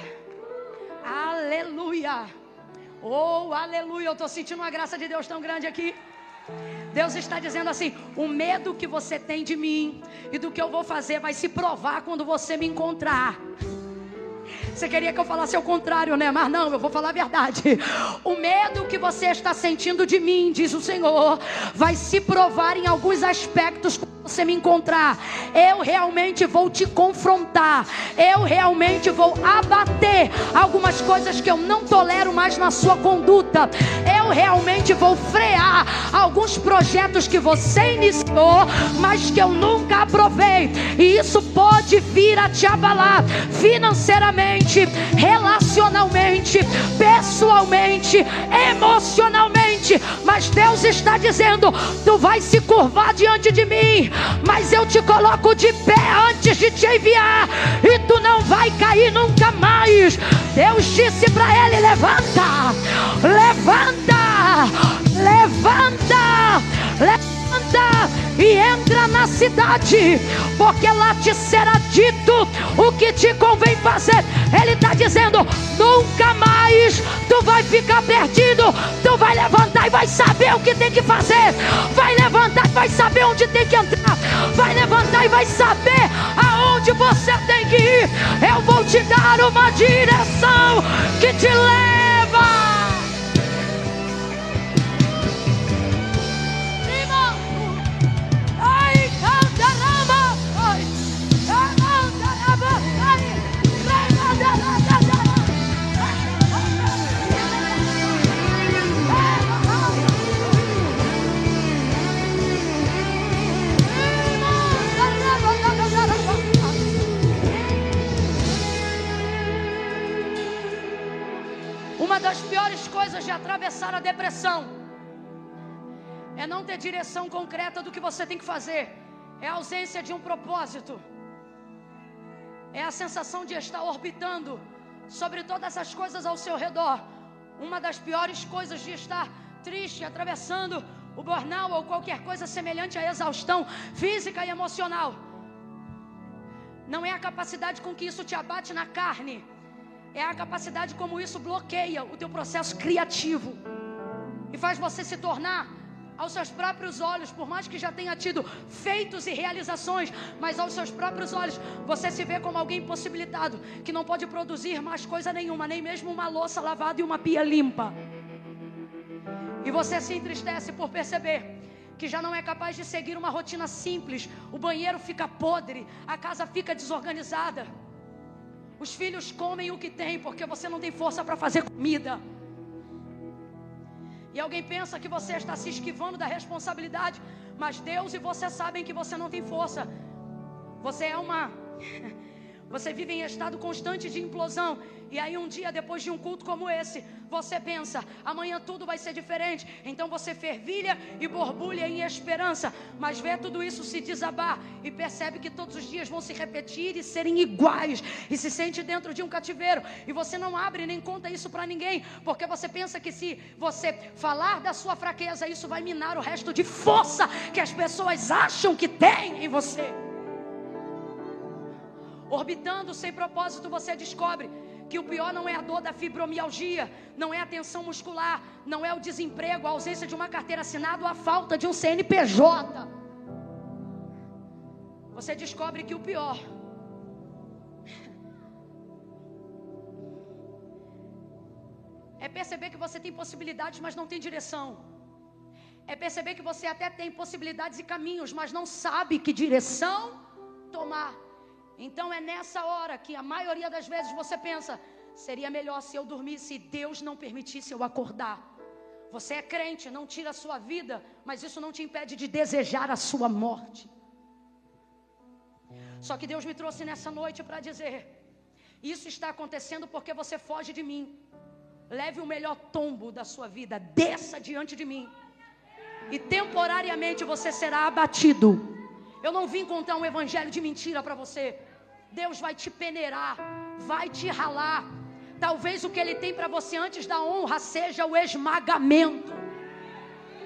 A: aleluia. Oh, aleluia. Eu estou sentindo uma graça de Deus tão grande aqui. Deus está dizendo assim: o medo que você tem de mim e do que eu vou fazer vai se provar quando você me encontrar. Você queria que eu falasse ao contrário, né? Mas não, eu vou falar a verdade. O medo que você está sentindo de mim, diz o Senhor, vai se provar em alguns aspectos quando você me encontrar. Eu realmente vou te confrontar. Eu realmente vou abater algumas coisas que eu não tolero mais na sua conduta. Eu realmente vou frear alguns projetos que você iniciou, mas que eu nunca aprovei. E isso pode vir a te abalar financeiramente, relacionalmente, pessoalmente, emocionalmente. Mas Deus está dizendo: tu vai se curvar diante de mim, mas eu te coloco de pé antes de te enviar, e tu não vai cair nunca mais. Deus disse para ele: levanta, levanta, levanta, levanta e entra na cidade, porque lá te será dito o que te convém fazer. Ele está dizendo: nunca mais tu vai ficar perdido. Tu vai levantar e vai saber o que tem que fazer. Vai levantar e vai saber onde tem que entrar. Vai levantar e vai saber aonde você tem que ir. Eu vou te dar uma direção que te leva. Uma das piores coisas de atravessar a depressão é não ter direção concreta do que você tem que fazer. É a ausência de um propósito. É a sensação de estar orbitando sobre todas as coisas ao seu redor. Uma das piores coisas de estar triste, atravessando o burnout ou qualquer coisa semelhante à exaustão física e emocional, não é a capacidade com que isso te abate na carne, é a capacidade como isso bloqueia o teu processo criativo e faz você se tornar, aos seus próprios olhos, por mais que já tenha tido feitos e realizações, mas aos seus próprios olhos você se vê como alguém impossibilitado, que não pode produzir mais coisa nenhuma, nem mesmo uma louça lavada e uma pia limpa. E você se entristece por perceber que já não é capaz de seguir uma rotina simples. O banheiro fica podre, a casa fica desorganizada, os filhos comem o que tem porque você não tem força para fazer comida. E alguém pensa que você está se esquivando da responsabilidade, mas Deus e você sabem que você não tem força. Você vive em estado constante de implosão. E aí um dia depois de um culto como esse, você pensa: amanhã tudo vai ser diferente. Então você fervilha e borbulha em esperança, mas vê tudo isso se desabar e percebe que todos os dias vão se repetir e serem iguais, e se sente dentro de um cativeiro. E você não abre nem conta isso para ninguém, porque você pensa que se você falar da sua fraqueza, isso vai minar o resto de força que as pessoas acham que tem em você. Orbitando sem propósito, você descobre que o pior não é a dor da fibromialgia, não é a tensão muscular, não é o desemprego, a ausência de uma carteira assinada ou a falta de um CNPJ. Você descobre que o pior é perceber que você tem possibilidades, mas não tem direção. É perceber que você até tem possibilidades e caminhos, mas não sabe que direção tomar. Então é nessa hora que a maioria das vezes você pensa: seria melhor se eu dormisse e Deus não permitisse eu acordar. Você é crente, não tira a sua vida, mas isso não te impede de desejar a sua morte. Só que Deus me trouxe nessa noite para dizer: isso está acontecendo porque você foge de mim. Leve o melhor tombo da sua vida, desça diante de mim, e temporariamente você será abatido. Eu não vim contar um evangelho de mentira para você. Deus vai te peneirar, vai te ralar. Talvez o que Ele tem para você antes da honra seja o esmagamento.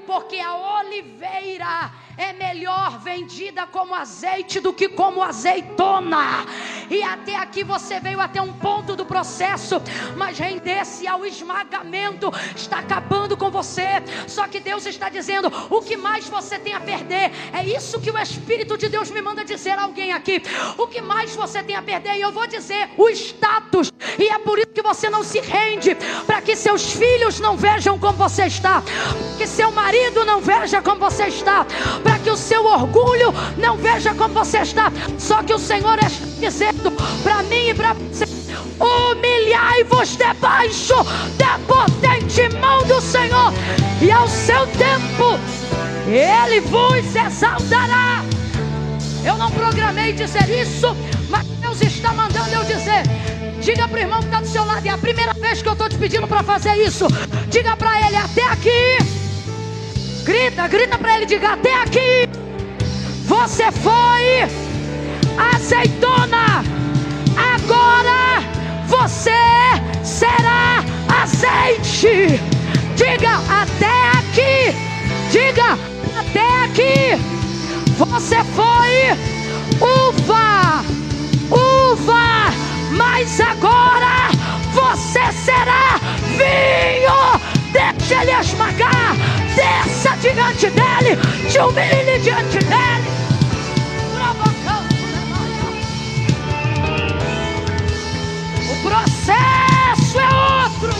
A: Porque a oliveira é melhor vendida como azeite do que como azeitona. E até aqui você veio até um ponto do processo, mas render-se ao esmagamento está acabando com você. Só que Deus está dizendo: o que mais você tem a perder? É isso que o Espírito de Deus me manda dizer a alguém aqui. O que mais você tem a perder? E eu vou dizer: o status. E é por isso que você não se rende, para que seus filhos não vejam como você está, que seu marido não veja como você está, para que o seu orgulho não veja como você está. Só que o Senhor está dizendo para mim e para você: humilhai-vos debaixo da potente mão do Senhor, e ao seu tempo Ele vos exaltará. Eu não programei dizer isso, mas Deus está mandando eu dizer. Diga para o irmão que está do seu lado: é a primeira vez que eu estou te pedindo para fazer isso. Diga para ele: até aqui. Grita para ele, diga: até aqui você foi azeitona, agora você será azeite. Diga: até aqui. Diga: até aqui você foi uva, mas agora você será vinho. Deixa ele esmagar, desça diante dele, te humilhe diante dele. O processo é outro.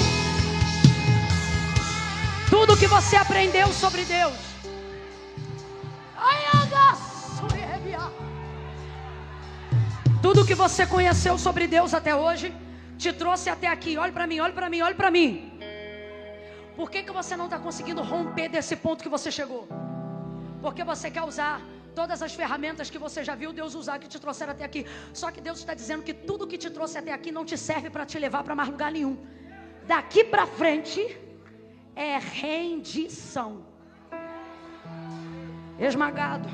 A: Tudo que você aprendeu sobre Deus, tudo que você conheceu sobre Deus até hoje, te trouxe até aqui. Olhe para mim, olhe para mim, olhe para mim. Por que você não está conseguindo romper desse ponto que você chegou? Porque você quer usar todas as ferramentas que você já viu Deus usar, que te trouxeram até aqui. Só que Deus está dizendo que tudo que te trouxe até aqui não te serve para te levar para mais lugar nenhum. Daqui para frente é rendição. Esmagado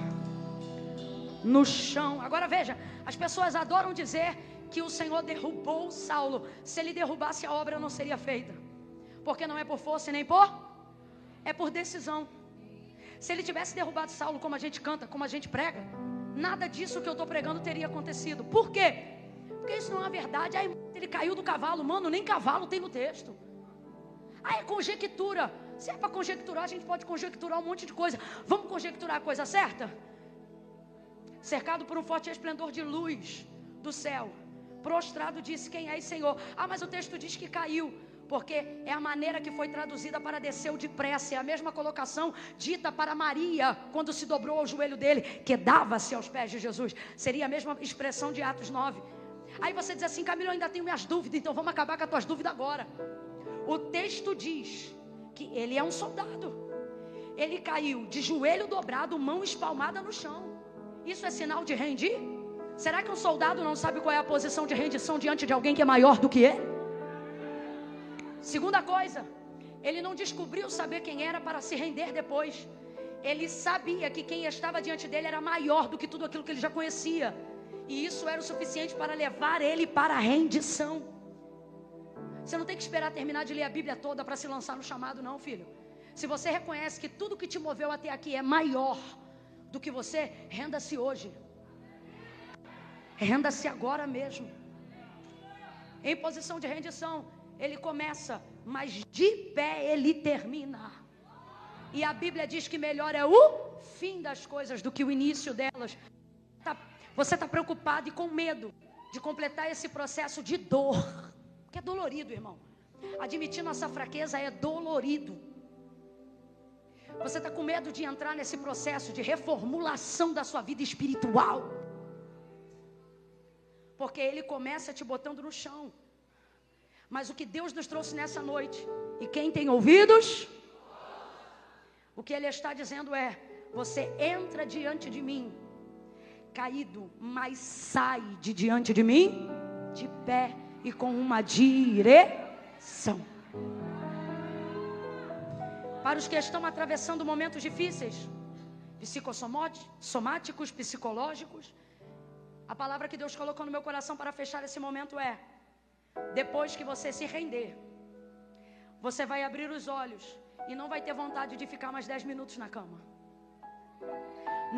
A: no chão. Agora veja, as pessoas adoram dizer que o Senhor derrubou Saulo. Se ele derrubasse, a obra não seria feita. Porque não é por força nem é por decisão. Se ele tivesse derrubado Saulo, como a gente canta, como a gente prega, nada disso que eu estou pregando teria acontecido. Por quê? Porque isso não é verdade. Aí ele caiu do cavalo. Mano, nem cavalo tem no texto. Aí é conjectura. Se é para conjecturar, a gente pode conjecturar um monte de coisa. Vamos conjecturar a coisa certa? Cercado por um forte esplendor de luz do céu, prostrado disse: quem és, Senhor? Ah, mas o texto diz que caiu. Porque é a maneira que foi traduzida para desceu depressa. É a mesma colocação dita para Maria quando se dobrou ao joelho dele, que dava-se aos pés de Jesus. Seria a mesma expressão de Atos 9. Aí você diz assim: Camilo, eu ainda tenho minhas dúvidas. Então vamos acabar com as tuas dúvidas agora. O texto diz que ele é um soldado. Ele caiu de joelho dobrado, mão espalmada no chão. Isso é sinal de rendir? Será que um soldado não sabe qual é a posição de rendição diante de alguém que é maior do que ele? Segunda coisa, ele não descobriu saber quem era para se render depois. Ele sabia que quem estava diante dele era maior do que tudo aquilo que ele já conhecia. E isso era o suficiente para levar ele para a rendição. Você não tem que esperar terminar de ler a Bíblia toda para se lançar no chamado, não, filho. Se você reconhece que tudo que te moveu até aqui é maior do que você, renda-se hoje. Renda-se agora mesmo. Em posição de rendição, ele começa, mas de pé ele termina. E a Bíblia diz que melhor é o fim das coisas do que o início delas. Você está preocupado e com medo de completar esse processo de dor, que é dolorido, irmão. Admitir nossa fraqueza é dolorido. Você está com medo de entrar nesse processo de reformulação da sua vida espiritual, porque ele começa te botando no chão. Mas o que Deus nos trouxe nessa noite, e quem tem ouvidos, o que Ele está dizendo é: você entra diante de mim, caído, mas sai de diante de mim, de pé e com uma direção. Para os que estão atravessando momentos difíceis, psicossomáticos, psicológicos, a palavra que Deus colocou no meu coração para fechar esse momento é: depois que você se render, você vai abrir os olhos e não vai ter vontade de ficar mais 10 minutos na cama.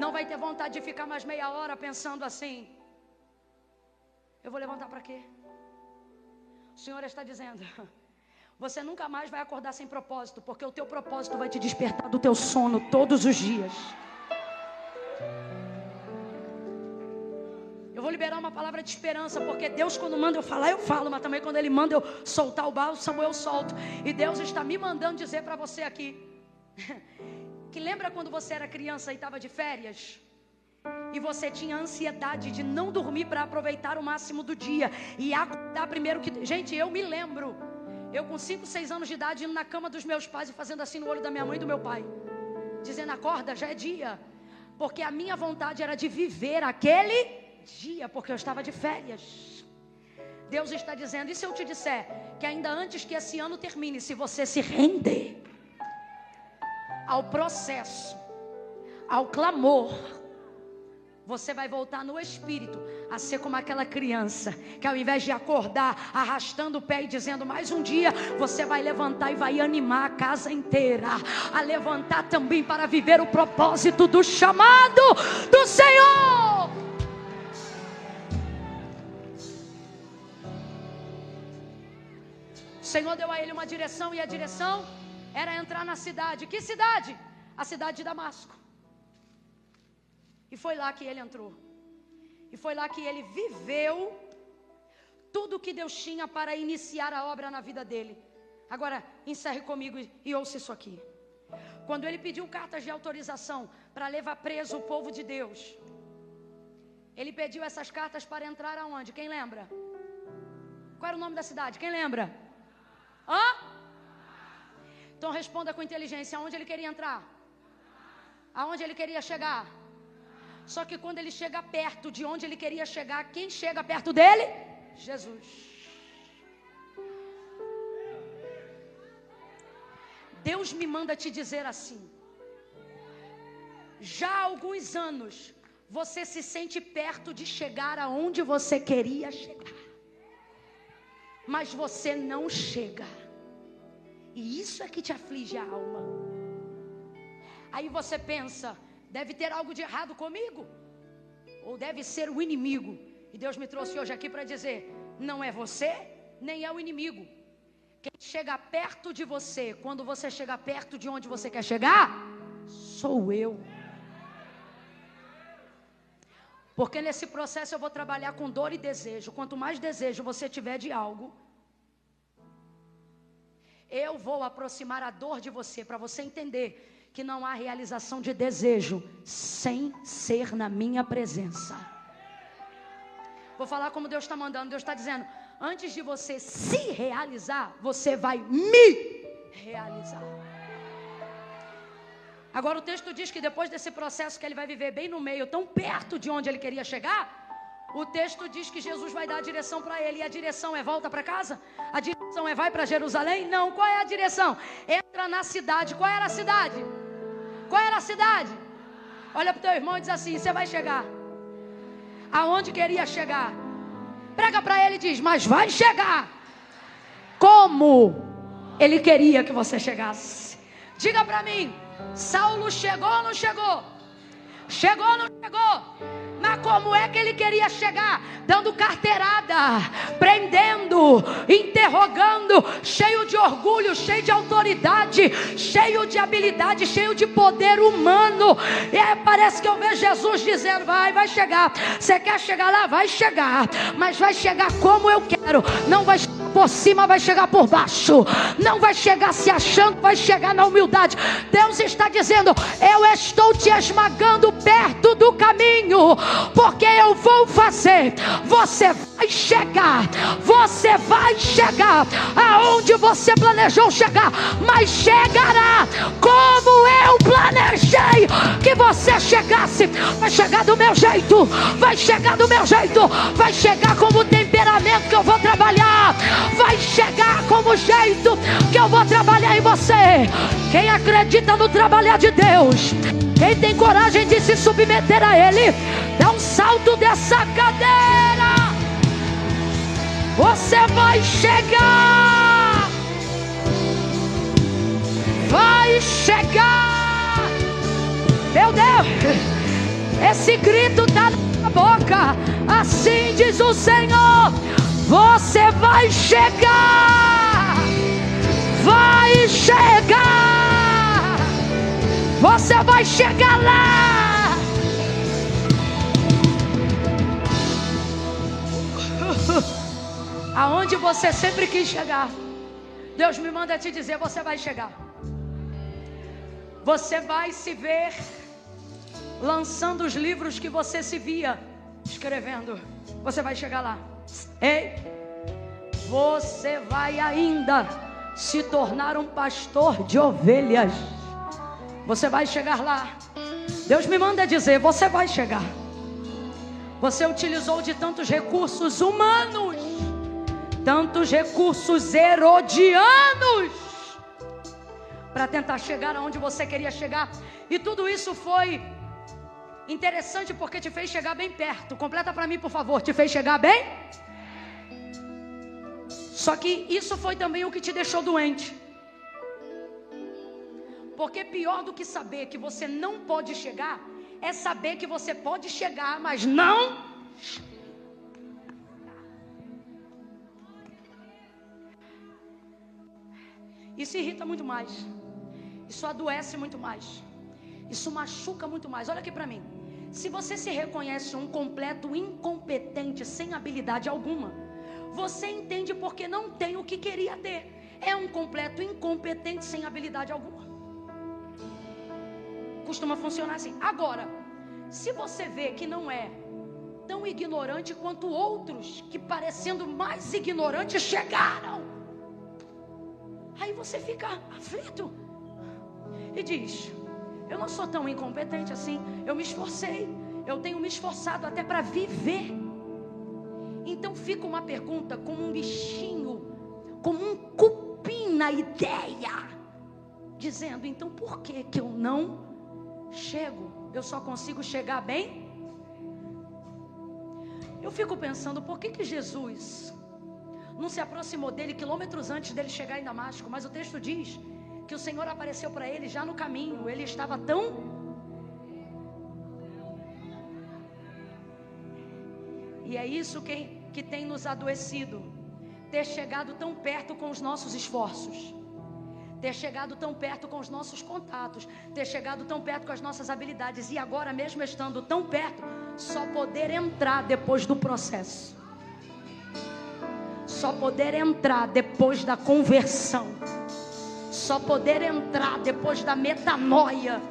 A: Não vai ter vontade de ficar mais meia hora pensando assim: eu vou levantar para quê? O Senhor está dizendo: você nunca mais vai acordar sem propósito, porque o teu propósito vai te despertar do teu sono todos os dias. Eu vou liberar uma palavra de esperança, porque Deus, quando manda eu falar, eu falo, mas também quando Ele manda eu soltar o bálsamo, eu solto. E Deus está me mandando dizer para você aqui que lembra quando você era criança e estava de férias? E você tinha ansiedade de não dormir para aproveitar o máximo do dia e acordar primeiro que... Gente, eu me lembro, eu com 5, 6 anos de idade, indo na cama dos meus pais e fazendo assim no olho da minha mãe e do meu pai, dizendo: acorda, já é dia. Porque a minha vontade era de viver aquele dia, porque eu estava de férias. Deus está dizendo: e se eu te disser que ainda antes que esse ano termine, se você se render ao processo, ao clamor, você vai voltar no espírito a ser como aquela criança que, ao invés de acordar arrastando o pé e dizendo mais um dia, você vai levantar e vai animar a casa inteira a levantar também para viver o propósito do chamado do Senhor. O Senhor deu a ele uma direção, e a direção era entrar na cidade. Que cidade? A cidade de Damasco. E foi lá que ele entrou. E foi lá que ele viveu tudo que Deus tinha para iniciar a obra na vida dele. Agora, encerre comigo e ouça isso aqui. Quando ele pediu cartas de autorização para levar preso o povo de Deus, ele pediu essas cartas para entrar aonde? Quem lembra? Qual era o nome da cidade? Quem lembra? Hã? Então responda com inteligência: aonde ele queria entrar? Aonde ele queria chegar? Só que quando ele chega perto de onde ele queria chegar, quem chega perto dele? Jesus. Deus me manda te dizer assim: já há alguns anos você se sente perto de chegar aonde você queria chegar, mas você não chega. E isso é que te aflige a alma. Aí você pensa: deve ter algo de errado comigo, ou deve ser o inimigo. E Deus me trouxe hoje aqui para dizer: não é você, nem é o inimigo. Quem chega perto de você, quando você chega perto de onde você quer chegar, sou eu. Porque nesse processo eu vou trabalhar com dor e desejo. Quanto mais desejo você tiver de algo, eu vou aproximar a dor de você, para você entender que não há realização de desejo sem ser na minha presença. Vou falar como Deus está mandando. Deus está dizendo: antes de você se realizar, você vai me realizar. Agora o texto diz que depois desse processo que ele vai viver bem no meio, tão perto de onde ele queria chegar, o texto diz que Jesus vai dar a direção para ele. E a direção é: volta para casa? A direção é: vai para Jerusalém? Não. Qual é a direção? Entra na cidade. Qual era a cidade? Qual era a cidade? Olha para o teu irmão e diz assim: você vai chegar aonde queria chegar. Prega para ele e diz: mas vai chegar como ele queria que você chegasse. Diga para mim: Saulo chegou ou não chegou? Chegou ou não chegou? Mas como é que ele queria chegar? Dando carteirada, prendendo, interrogando, cheio de orgulho, cheio de autoridade, cheio de habilidade, cheio de poder humano. E aí parece que eu vejo Jesus dizendo: vai chegar. Você quer chegar lá? Vai chegar. Mas vai chegar como eu quero. Não vai chegar por cima, vai chegar por baixo. Não vai chegar se achando, vai chegar na humildade. Deus está dizendo: eu estou te esmagando perto do caminho, porque eu vou fazer. Você vai chegar aonde você planejou chegar, mas chegará como eu planejei que você chegasse. Vai chegar do meu jeito, vai chegar do meu jeito, vai chegar como o temperamento que eu vou trabalhar, vai chegar como o jeito que eu vou trabalhar em você. Quem acredita no trabalhar de Deus, quem tem coragem de se submeter a Ele, dá um salto dessa cadeira. Você vai chegar, vai chegar. Meu Deus, esse grito está na boca. Assim diz o Senhor: você vai chegar, vai chegar, você vai chegar lá. Aonde você sempre quis chegar, Deus me manda te dizer: você vai chegar. Você vai se ver lançando os livros que você se via escrevendo. Você vai chegar lá. Ei, você vai ainda se tornar um pastor de ovelhas. Você vai chegar lá. Deus me manda dizer: você vai chegar. Você utilizou de tantos recursos humanos, tantos recursos herodianos, para tentar chegar aonde você queria chegar. E tudo isso foi interessante porque te fez chegar bem perto. Completa para mim, por favor. Te fez chegar bem? Só que isso foi também o que te deixou doente. Porque pior do que saber que você não pode chegar é saber que você pode chegar, mas não. Isso irrita muito mais. Isso adoece muito mais. Isso machuca muito mais. Olha aqui para mim. Se você se reconhece um completo incompetente, sem habilidade alguma, você entende porque não tem o que queria ter. É um completo incompetente, sem habilidade alguma. Costuma funcionar assim. Agora, se você vê que não é tão ignorante quanto outros que, parecendo mais ignorantes, chegaram, aí você fica aflito e diz: eu não sou tão incompetente assim. Eu me esforcei, eu tenho me esforçado até para viver. Então fica uma pergunta, como um bichinho, como um cupim na ideia, dizendo: então por que que eu não chego? Eu só consigo chegar bem? Eu fico pensando, por que que Jesus não se aproximou dele quilômetros antes dele chegar em Damasco? Mas o texto diz que o Senhor apareceu para ele já no caminho. Ele estava tão... E é isso que tem nos adoecido. Ter chegado tão perto com os nossos esforços, ter chegado tão perto com os nossos contatos, ter chegado tão perto com as nossas habilidades, e agora, mesmo estando tão perto, só poder entrar depois do processo, só poder entrar depois da conversão, só poder entrar depois da metanoia.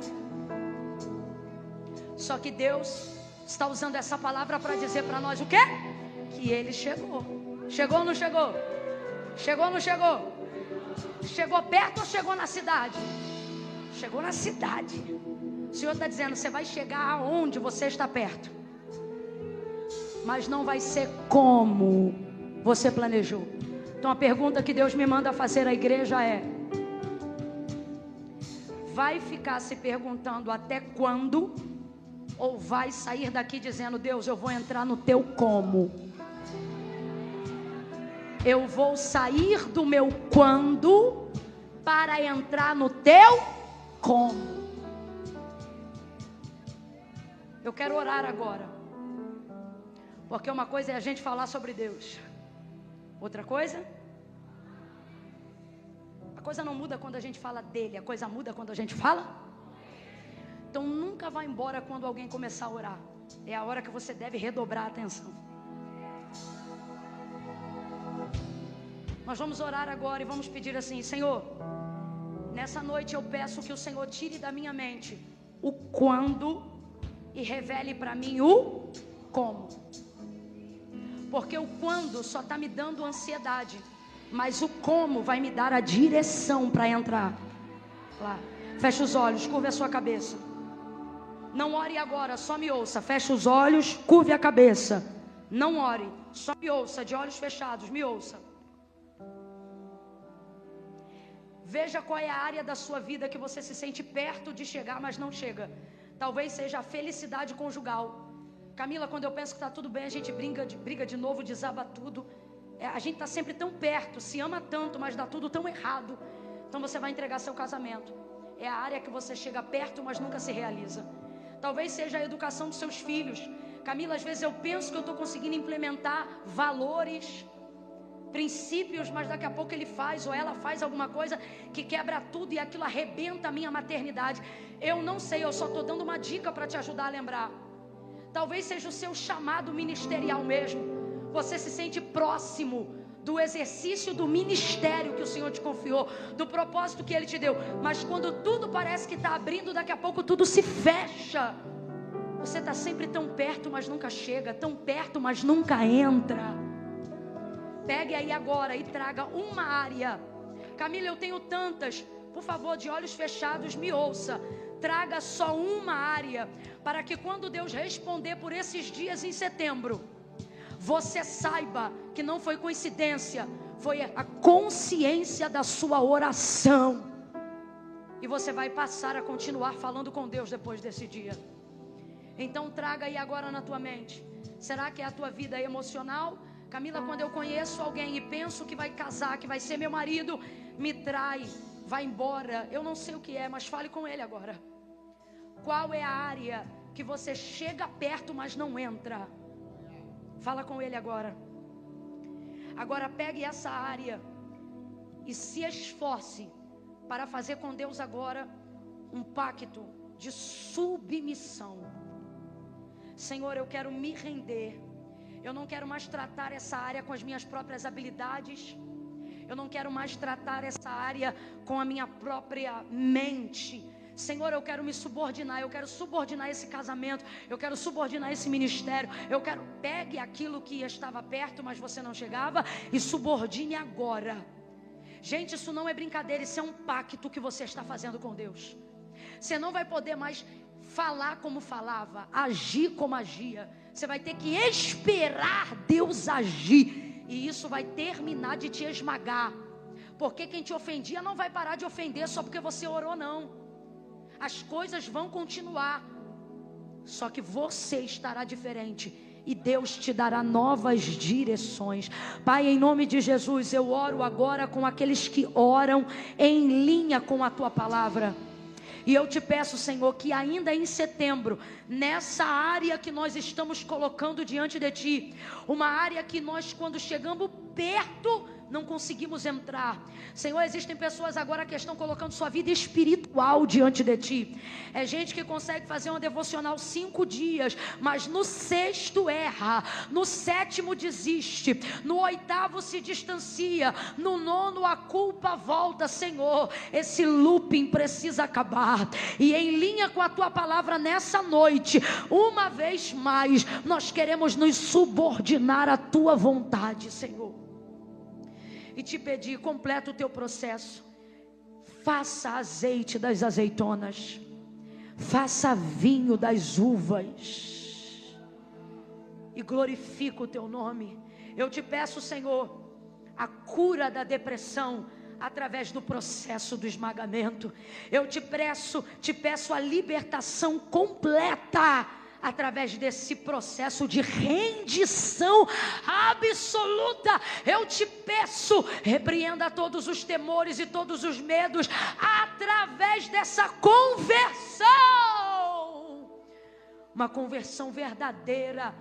A: Só que Deus está usando essa palavra para dizer para nós o quê? Que Ele chegou. Chegou ou não chegou? Chegou ou não chegou? Chegou perto ou chegou na cidade? Chegou na cidade. O Senhor está dizendo: você vai chegar aonde você está perto, mas não vai ser como você planejou. Então a pergunta que Deus me manda fazer à igreja é: vai ficar se perguntando até quando, ou vai sair daqui dizendo: Deus, eu vou entrar no teu como? Eu vou sair do meu quando para entrar no teu como. Eu quero orar agora, porque uma coisa é a gente falar sobre Deus, outra coisa, a coisa não muda quando a gente fala dele, a coisa muda quando a gente fala. Então nunca vá embora quando alguém começar a orar. É a hora que você deve redobrar a atenção. Nós vamos orar agora e vamos pedir assim: Senhor, nessa noite eu peço que o Senhor tire da minha mente o quando e revele para mim o como. Porque o quando só está me dando ansiedade, mas o como vai me dar a direção para entrar lá. Feche os olhos, curve a sua cabeça. Não ore agora, só me ouça. Feche os olhos, curve a cabeça. Não ore, só me ouça, de olhos fechados, me ouça. Veja qual é a área da sua vida que você se sente perto de chegar, mas não chega. Talvez seja a felicidade conjugal. Camila, quando eu penso que está tudo bem, a gente briga de novo, desaba tudo. A gente está sempre tão perto, se ama tanto, mas dá tudo tão errado. Então você vai entregar seu casamento. É a área que você chega perto, mas nunca se realiza. Talvez seja a educação dos seus filhos. Camila, às vezes eu penso que eu estou conseguindo implementar valores, princípios, mas daqui a pouco ele faz ou ela faz alguma coisa que quebra tudo e aquilo arrebenta a minha maternidade. Eu não sei, eu só estou dando uma dica para te ajudar a lembrar. Talvez seja o seu chamado ministerial mesmo. Você se sente próximo do exercício do ministério que o Senhor te confiou, do propósito que Ele te deu. Mas quando tudo parece que está abrindo, daqui a pouco tudo se fecha. Você está sempre tão perto, mas nunca chega. Tão perto, mas nunca entra. Pegue aí agora e traga uma área. Camila, eu tenho tantas. Por favor, de olhos fechados, me ouça. Traga só uma área, para que quando Deus responder por esses dias em setembro, você saiba que não foi coincidência, foi a consciência da sua oração. E você vai passar a continuar falando com Deus depois desse dia. Então traga aí agora na tua mente. Será que é a tua vida emocional? Camila, quando eu conheço alguém e penso que vai casar, que vai ser meu marido, me trai, vai embora. Eu não sei o que é, mas fale com ele agora. Qual é a área que você chega perto, mas não entra? Fala com ele agora. Agora pegue essa área e se esforce para fazer com Deus agora um pacto de submissão. Senhor, eu quero me render. Eu não quero mais tratar essa área com as minhas próprias habilidades. Eu não quero mais tratar essa área com a minha própria mente. Senhor, eu quero me subordinar, eu quero subordinar esse casamento, eu quero subordinar esse ministério, eu quero, pegue aquilo que estava perto, mas você não chegava, e subordine agora. Gente, isso não é brincadeira, isso é um pacto que você está fazendo com Deus. Você não vai poder mais falar como falava, agir como agia. Você vai ter que esperar Deus agir, e isso vai terminar de te esmagar, porque quem te ofendia não vai parar de ofender só porque você orou, não. As coisas vão continuar, só que você estará diferente e Deus te dará novas direções. Pai, em nome de Jesus, eu oro agora com aqueles que oram em linha com a Tua palavra. E eu te peço, Senhor, que ainda em setembro, nessa área que nós estamos colocando diante de Ti, uma área que nós, quando chegamos perto, não conseguimos entrar. Senhor, existem pessoas agora que estão colocando sua vida espiritual diante de Ti. É gente que consegue fazer uma devocional 5 dias, mas no 6º erra, no 7º desiste, no 8º se distancia, no 9º a culpa volta. Senhor, esse looping precisa acabar. E em linha com a Tua palavra nessa noite, uma vez mais, nós queremos nos subordinar à Tua vontade, Senhor. E te pedir, completa o teu processo. Faça azeite das azeitonas. Faça vinho das uvas. E glorifica o teu nome. Eu te peço, Senhor, a cura da depressão através do processo do esmagamento. Eu te peço a libertação completa através desse processo de rendição absoluta. Eu te peço, repreenda todos os temores e todos os medos através dessa conversão. Uma conversão verdadeira,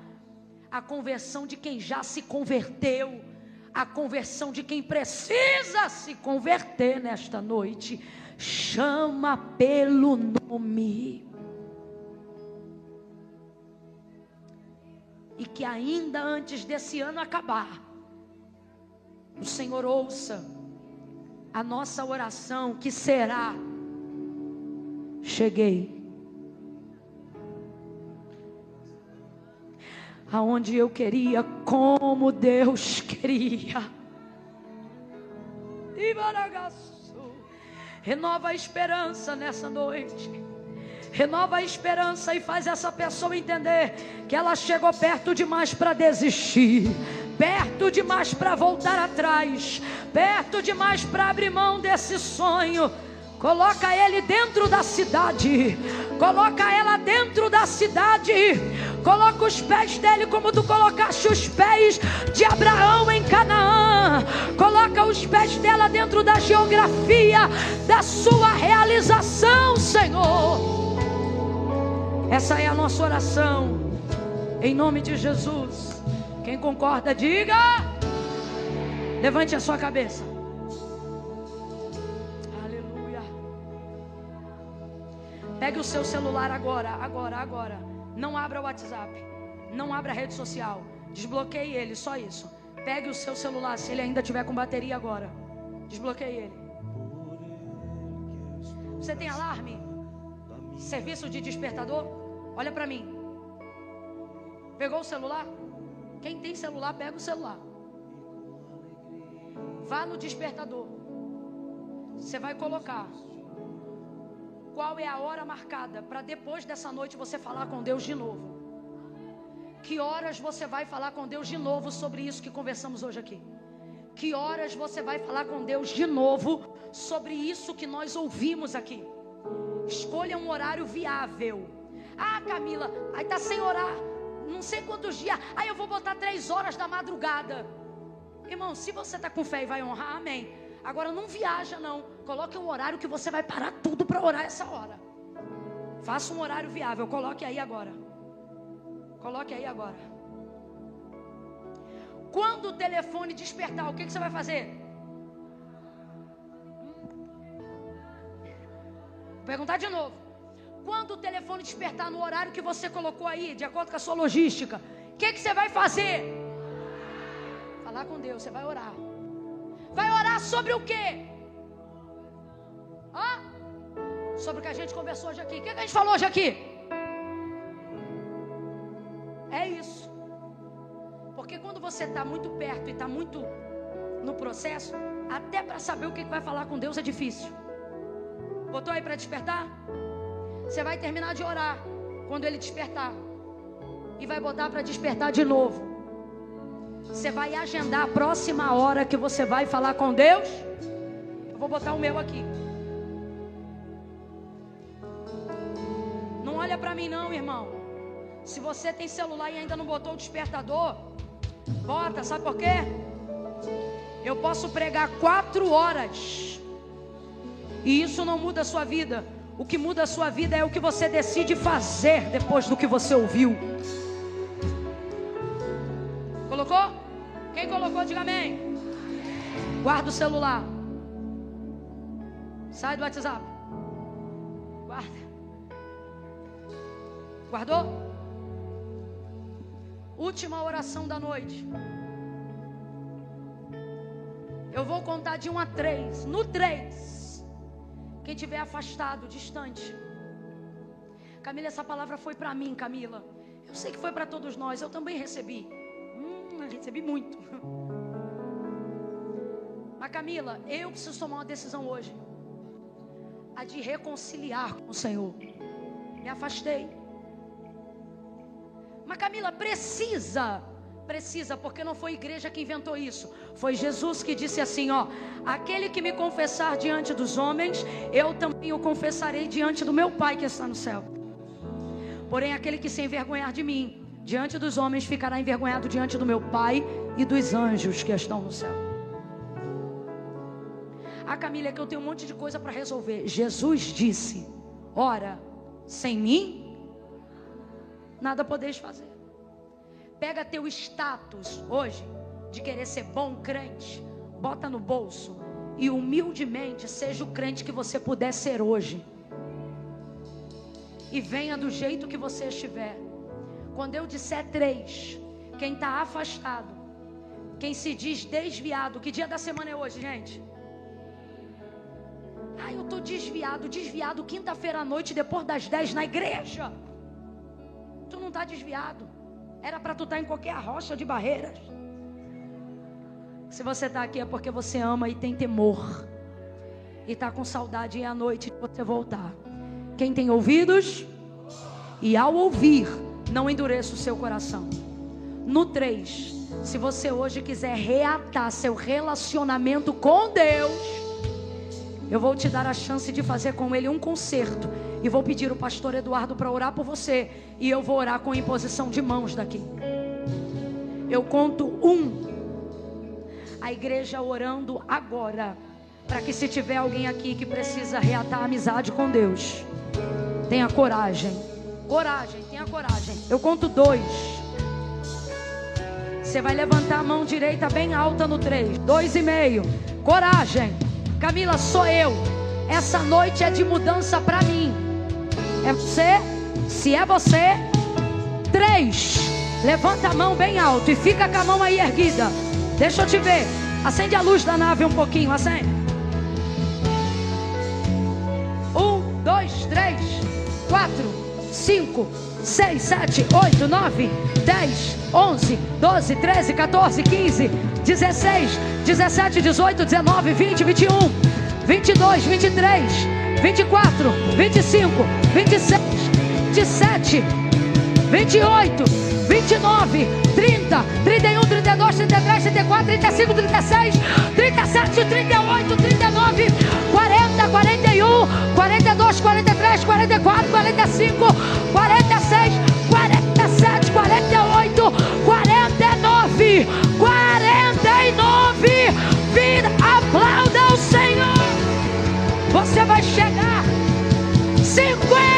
A: a conversão de quem já se converteu, a conversão de quem precisa se converter nesta noite. Chama pelo nome. E que ainda antes desse ano acabar, o Senhor ouça a nossa oração, que será: cheguei aonde eu queria, como Deus queria. Renova a esperança nessa noite. Renova a esperança e faz essa pessoa entender que ela chegou perto demais para desistir, perto demais para voltar atrás, perto demais para abrir mão desse sonho. Coloca ele dentro da cidade, coloca ela dentro da cidade, coloca os pés dele como tu colocaste os pés de Abraão em Canaã, coloca os pés dela dentro da geografia da sua realização, Senhor. Essa é a nossa oração, em nome de Jesus. Quem concorda, diga. Levante a sua cabeça. Pegue o seu celular agora. Não abra o WhatsApp, não abra a rede social, desbloqueie ele, só isso. Pegue o seu celular, se ele ainda tiver com bateria agora, desbloqueie ele. Você tem alarme? Serviço de despertador? Olha para mim. Pegou o celular? Quem tem celular, pega o celular. Vá no despertador. Você vai colocar qual é a hora marcada para depois dessa noite você falar com Deus de novo. Que horas você vai falar com Deus de novo sobre isso que conversamos hoje aqui? Que horas você vai falar com Deus de novo sobre isso que nós ouvimos aqui? Escolha um horário viável. Ah, Camila, aí tá sem orar não sei quantos dias. Aí eu vou botar 3 horas da madrugada. Irmão, se você tá com fé e vai honrar, amém. Agora não viaja não. Coloque um horário que você vai parar tudo para orar essa hora. Faça um horário viável. Coloque aí agora. Coloque aí agora. Quando o telefone despertar, o que você vai fazer? Vou perguntar de novo. Quando o telefone despertar no horário que você colocou aí, de acordo com a sua logística, o que você vai fazer? Falar com Deus, você vai orar. Vai orar sobre o quê? Sobre o que a gente conversou hoje aqui. O que a gente falou hoje aqui? É isso. Porque quando você está muito perto e está muito no processo, até para saber o que vai falar com Deus é difícil. Botou aí para despertar? Você vai terminar de orar quando ele despertar. E vai botar para despertar de novo. Você vai agendar a próxima hora que você vai falar com Deus. Eu vou botar o meu aqui. Não olha para mim não, irmão. Se você tem celular e ainda não botou o despertador, bota, sabe por quê? Eu posso pregar 4 horas e isso não muda a sua vida. O que muda a sua vida é o que você decide fazer depois do que você ouviu. Colocou? Quem colocou, diga amém. Guarda o celular. Sai do WhatsApp. Guarda. Guardou? Última oração da noite. Eu vou contar de 1 a 3. No 3, quem estiver afastado, distante. Camila, essa palavra foi para mim, Camila. Eu sei que foi para todos nós. Eu também recebi. Recebi muito. Mas Camila, eu preciso tomar uma decisão hoje. A de reconciliar com o Senhor. Me afastei. Mas Camila, precisa, porque não foi a igreja que inventou isso. Foi Jesus que disse assim, aquele que me confessar diante dos homens, eu também o confessarei diante do meu Pai que está no céu. Porém, aquele que se envergonhar de mim diante dos homens, ficará envergonhado diante do meu Pai e dos anjos que estão no céu. Camila, é que eu tenho um monte de coisa para resolver. Jesus disse, ora, sem mim nada podeis fazer. Pega teu status hoje de querer ser bom crente, bota no bolso e humildemente seja o crente que você puder ser hoje. E venha do jeito que você estiver. Quando eu disser 3, quem está afastado, Quem se diz desviado, que dia da semana é hoje, gente? Ah, eu estou desviado quinta-feira à noite, depois das 10 na igreja. Tu não está desviado. Era para tu estar em qualquer rocha de Barreiras. Se você está aqui é porque você ama e tem temor. E está com saudade e é a noite de você voltar. Quem tem ouvidos, e ao ouvir, não endureça o seu coração. No 3, se você hoje quiser reatar seu relacionamento com Deus, eu vou te dar a chance de fazer com Ele um concerto. E vou pedir o pastor Eduardo para orar por você. E eu vou orar com imposição de mãos daqui. Eu conto 1. A igreja orando agora. Para que se tiver alguém aqui que precisa reatar a amizade com Deus, tenha coragem. Coragem, tenha coragem. Eu conto 2. Você vai levantar a mão direita bem alta no 3. 2,5. Coragem. Camila, sou eu. Essa noite é de mudança para mim. É você? Se é você, 3. Levanta a mão bem alto e fica com a mão aí erguida. Deixa eu te ver. Acende a luz da nave um pouquinho, acende. 1, 2, 3, 4, 5, 6, 7, 8, 9, 10, 11, 12, 13, 14, 15, 16, 17, 18, 19, 20, 21, 22, 23, 24, 25, 26, 27, 28, 29, 30, 31, 32, 33, 34, 35, 36, 37, 38, 39, 40, 41, 42, 43, 44, 45, 46, 47, 48, 49, 49. Vira, aplauda o Senhor. Você vai chegar 50.